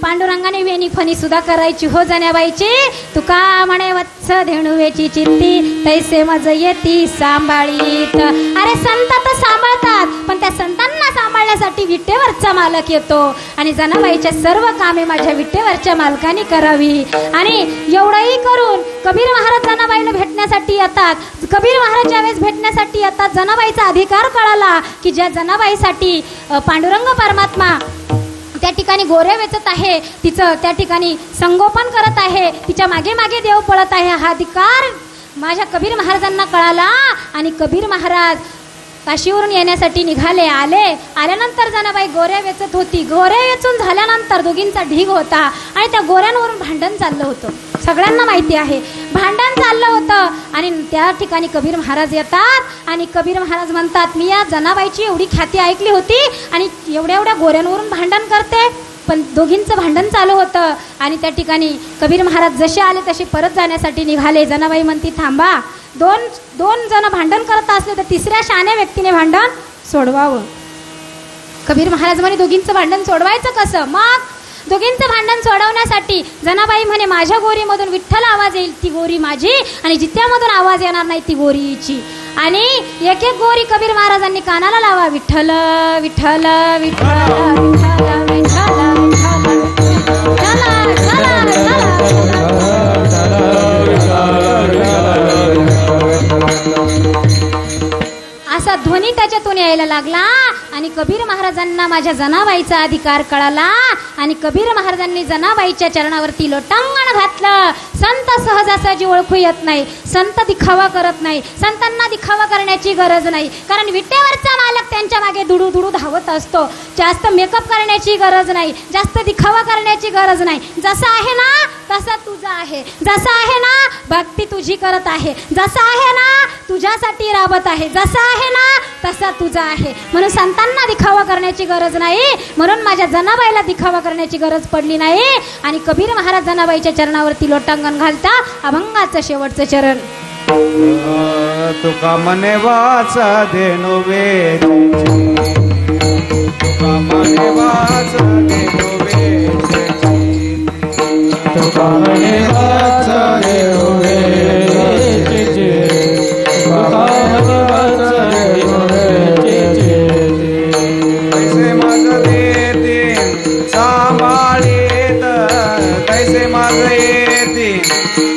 पांडुरंगाने वेणी फणी सुद्धा करायची हो जनाबाईची. तुका म्हणे वत्स धेणुवेची चित्ती तैसे मज येती सांभाळीत. अरे संत तर सांभाळतात पण त्या संतांना सांभाळण्यासाठी विटेवरचा मालक येतो आणि जनाबाईच्या सर्व कामे माझ्या विटेवरच्या मालकाने करावी. आणि एवढंही करून कबीर महाराज जनाबाईला भेटण्यासाठी येतात. कबीर महाराज ज्यावेळेस भेटण्यासाठी येतात, जनाबाईचा अधिकार कळाला की ज्या जनाबाईसाठी पांडुरंग परमात्मा त्या ठिकाणी गोऱ्या वेचत आहे, तिचं त्या ठिकाणी संगोपन करत आहे, तिच्या मागे मागे देव पळत आहे, हा अधिकार माझ्या कबीर महाराजांना कळाला. आणि कबीर महाराज काशीवरून येण्यासाठी निघाले. आल्यानंतर जनाबाई गोऱ्या वेचत होती. गोऱ्या वेचून झाल्यानंतर दोघींचा ढीग होता आणि त्या गोऱ्यांवरून भांडण चाललं होतं. सगळ्यांना माहिती आहे भांडण चाललं होतं. आणि त्या ठिकाणी कबीर महाराज येतात आणि कबीर महाराज म्हणतात, मी या जनाबाईची एवढी ख्याती ऐकली होती आणि एवढ्या गोऱ्यांवरून भांडण करते. पण दोघींचं भांडण चालू होतं आणि त्या ठिकाणी कबीर महाराज जसे आले तसे परत जाण्यासाठी निघाले. जनाबाई म्हणती, थांबा, दोन जण भांडण करत असले तर तिसऱ्या शहाण्या व्यक्तीने भांडण सोडवावं. कबीर महाराज म्हणे, दोघींचं भांडण सोडवायचं कसं? मग दोघींचं भांडण सोडवण्यासाठी जनाबाई म्हणे, माझ्या गोरीमधून विठ्ठल आवाज येईल ती गोरी माझी आणि जित्यामधून आवाज येणार नाही ती गोरी हिची. आणि एक एक गोरी कबीर महाराजांनी कानाला लावा, विठ्ठल विठ्ठल विठ्ठल विठ्ठल विठ्ठल असा ध्वनी त्याच्यातून यायला लागला. आणि कबीर महाराजांना माझ्या जनाबाईचा अधिकार कळाला आणि कबीर महाराजांनी जनाबाईच्या चरणावरती लोटांगण घातलं. संत सहजासहजी ओळखू येत नाही, संत दिखावा करत नाही, संतांना दिखावा करण्याची गरज नाही, कारण विटेवरचा मालक त्यांच्या मागे दुडू दुडू धावत असतो. जास्त मेकअप करण्याची गरज नाही, जास्त दिखावा करण्याची गरज नाही. जसं आहे ना तसा तुझा आहे, जसं आहे ना भक्ती तुझी करत आहे, जसं आहे ना तुझ्यासाठी राबत आहे, जसं आहे ना तसा तुझा आहे. म्हणून संतांना दिखावा करण्याची गरज नाही, म्हणून माझ्या जनाबाईला दिखावा करण्याची गरज पडली नाही. आणि कबीर महाराज जनाबाईच्या चरणावरती लोटांगण घालता. अभंगाचं शेवटचं चरण. तुका मने वाचा देनो वेद, तुका मने वाचा देनो वेद, तुका मने वाचा देनो वेद, तुका मने वाचा देनो वेद. कैसे माझं येते सांभाळीत, कैसे माझं येते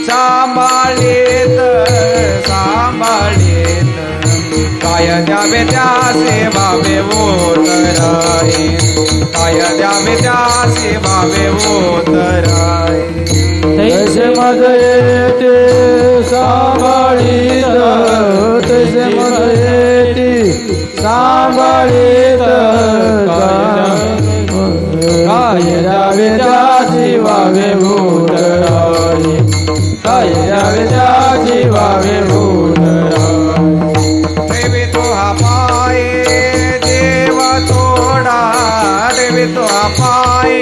सांभाळीत, सांभाळीत काय द्यावे त्या सेवावे ओतराई, काय द्यावे त्या सेवावे ओतराई. तैसे माझं येते सांभाळीत, तैसे माझं येते सांभाळीत, काय द्यावे त्या सेवावे ओतराई, काय द्यावे त्या सेवावे ओतराई. देवी तो हा पाय देव थोडा, देवी तो हा पाय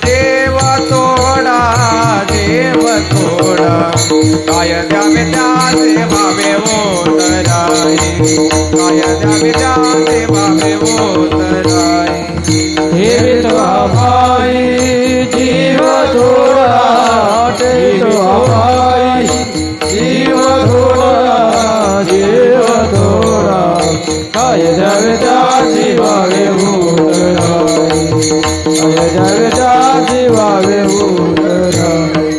देव थोडा, देव थोडा काय द्यावे त्या सेवावे ओतराई, काय द्यावे त्या सेवावे ओतराई. देवी तो हा पाय जीव थोडा, देवी तो हा पाय जीव थोडा, जीव थोडा काय द्यावे त्या जीवावे ओतराई, काय द्यावे त्या जीवावे ओतराई.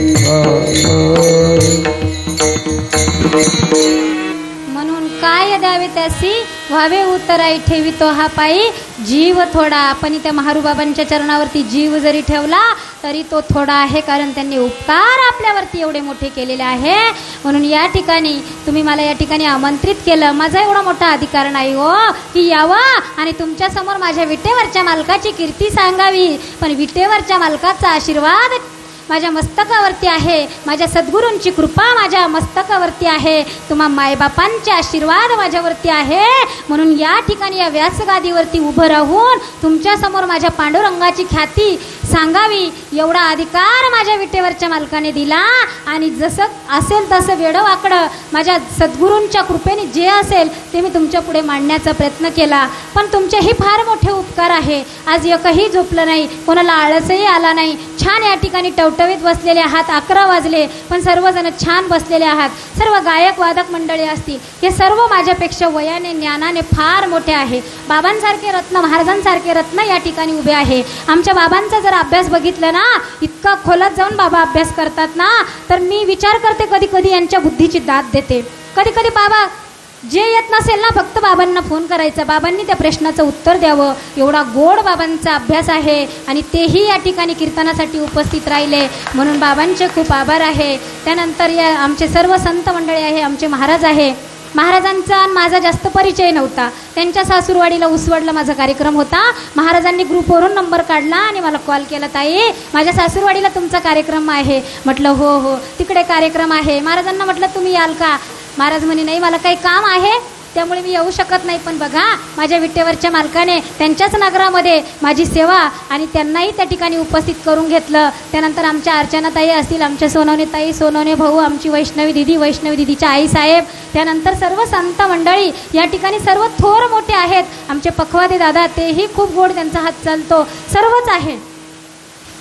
म्हणून काय द्यावे त्यासी व्हावे उतराई, ठेवितो हा पायी जीव थोडा. आपण त्या महारूबाबांच्या चरणावरती जीव जरी ठेवला तरी तो थोडा आहे, कारण त्यांनी उपकार आपल्यावरती एवढे मोठे केलेले आहे. म्हणून या ठिकाणी तुम्ही मला या ठिकाणी आमंत्रित केलं. माझा एवढा मोठा अधिकार नाही हो की यावं आणि तुमच्या समोर माझ्या विटेवरच्या मालकाची कीर्ती सांगावी, पण विटेवरच्या मालकाचा आशीर्वाद माझ्या मस्तकावरती आहे, माझ्या सद्गुरूंची कृपा माझ्या मस्तकावरती आहे, तुम्हा मायबापांचे आशीर्वाद माझ्यावरती आहे. म्हणून या ठिकाणी या व्यासगादीवरती उभं राहून तुमच्यासमोर माझ्या पांडुरंगाची ख्याती सांगावी एवढा अधिकार माझ्या विटेवरच्या मालकाने दिला आणि जसं असेल तसं वेडवाकडं माझ्या सद्गुरूंच्या कृपेने जे असेल ते मी तुमच्या पुढे मांडण्याचा प्रयत्न केला. पण तुमचेही फार मोठे उपकार आहे. आज एकही झोपलं नाही, कोणाला आळसही आला नाही. छान या ठिकाणी टवटवीत बसलेले आहात. 11 वाजले पण सर्वजण छान बसलेले आहात. सर्व गायक वादक मंडळी असतील, हे सर्व माझ्यापेक्षा वयाने ज्ञानाने फार मोठे आहे. बाबांसारखे रत्न, महाराजांसारखे रत्न या ठिकाणी उभे आहे. आमच्या बाबांचा जर अभ्यास बघितला ना, इतका खोलात जाऊन बाबा अभ्यास करतात ना, तर मी विचार करते कधी कधी यांच्या बुद्धीची दाद देते. कधी कधी बाबा जे येत नसेल ना, फक्त बाबांना फोन करायचा, बाबांनी त्या प्रश्नाचं उत्तर द्यावं. एवढा गोड बाबांचा अभ्यास आहे आणि तेही या ठिकाणी कीर्तनासाठी उपस्थित राहिले, म्हणून बाबांचे खूप आभार आहे. त्यानंतर या आमचे सर्व संत मंडळी आहे, आमचे महाराज आहे. महाराजांचा आणि माझा जास्त परिचय नव्हता. त्यांच्या सासूरवाडीला उसवडला माझा कार्यक्रम होता. महाराजांनी ग्रुपवरून नंबर काढला आणि मला कॉल केला, ताई माझ्या सासूरवाडीला तुमचा कार्यक्रम आहे. म्हटलं हो हो, तिकडे कार्यक्रम आहे. महाराजांना म्हटलं तुम्ही याल का? महाराज म्हणे नाही, मला काही काम आहे त्यामुळे मी येऊ शकत नाही. पण बघा, माझ्या विटेवरच्या मालकाने त्यांच्याच नगरामध्ये माझी सेवा आणि त्यांनाही त्या ठिकाणी उपस्थित करून घेतलं. त्यानंतर आमच्या अर्चनाताई असतील, आमच्या सोनवणे ताई, सोनवणे भाऊ, आमची वैष्णवी दिदी, वैष्णवी दिदीच्या आईसाहेब, त्यानंतर सर्व संत मंडळी या ठिकाणी सर्व थोर मोठे आहेत. आमचे पखवादे दादा, तेही खूप गोड, त्यांचा हात चालतो. सर्वच आहे.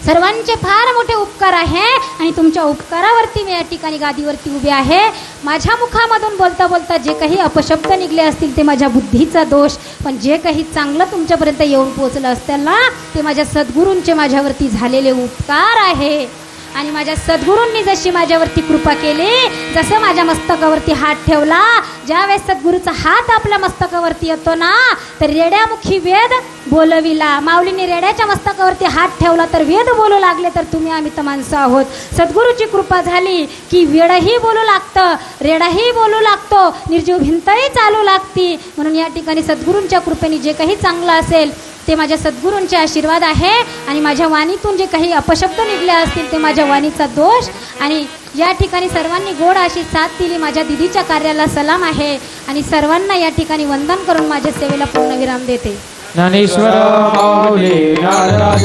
सर्वांचे फार मोठे उपकार आहे आणि तुमच्या उपकारावरती मी या ठिकाणी गादीवरती उभे आहे. माझ्या मुखामधून बोलता बोलता जे काही अपशब्द निघले असतील ते माझ्या बुद्धीचा दोष, पण जे काही चांगलं तुमच्यापर्यंत येऊन पोहोचलं असतील ना, ते माझ्या सद्गुरूंचे माझ्यावरती झालेले उपकार आहे. आणि माझ्या सद्गुरूंनी जशी माझ्यावरती कृपा केली, जसं माझ्या मस्तकावरती हात ठेवला, ज्यावेळेस सद्गुरूचा हात आपल्या मस्तकावरती येतो ना, तर रेड्यामुखी वेद बोलविला. माऊलीने रेड्याच्या मस्तकावरती हात ठेवला तर वेद बोलू लागले. तर तुम्ही आम्ही तर माणसं आहोत. सद्गुरूची कृपा झाली की वेडही बोलू लागतं, रेडाही बोलू लागतो, निर्जीव भिंतही चालू लागती. म्हणून या ठिकाणी सद्गुरूंच्या कृपेने जे काही चांगलं असेल ते माझ्या सद्गुरूंचे आशीर्वाद आहे. आणि माझ्या वाणीतून जे काही अपशब्द निघले असतील ते माझ्या वाणीचा दोष. आणि या ठिकाणी सर्वांनी गोड अशी साथ दिली. माझ्या दिदीच्या कार्याला सलाम आहे आणि सर्वांना या ठिकाणी वंदन करून माझ्या सेवेला पूर्णविराम देते. ज्ञानेश्वर माऊली ज्ञानराज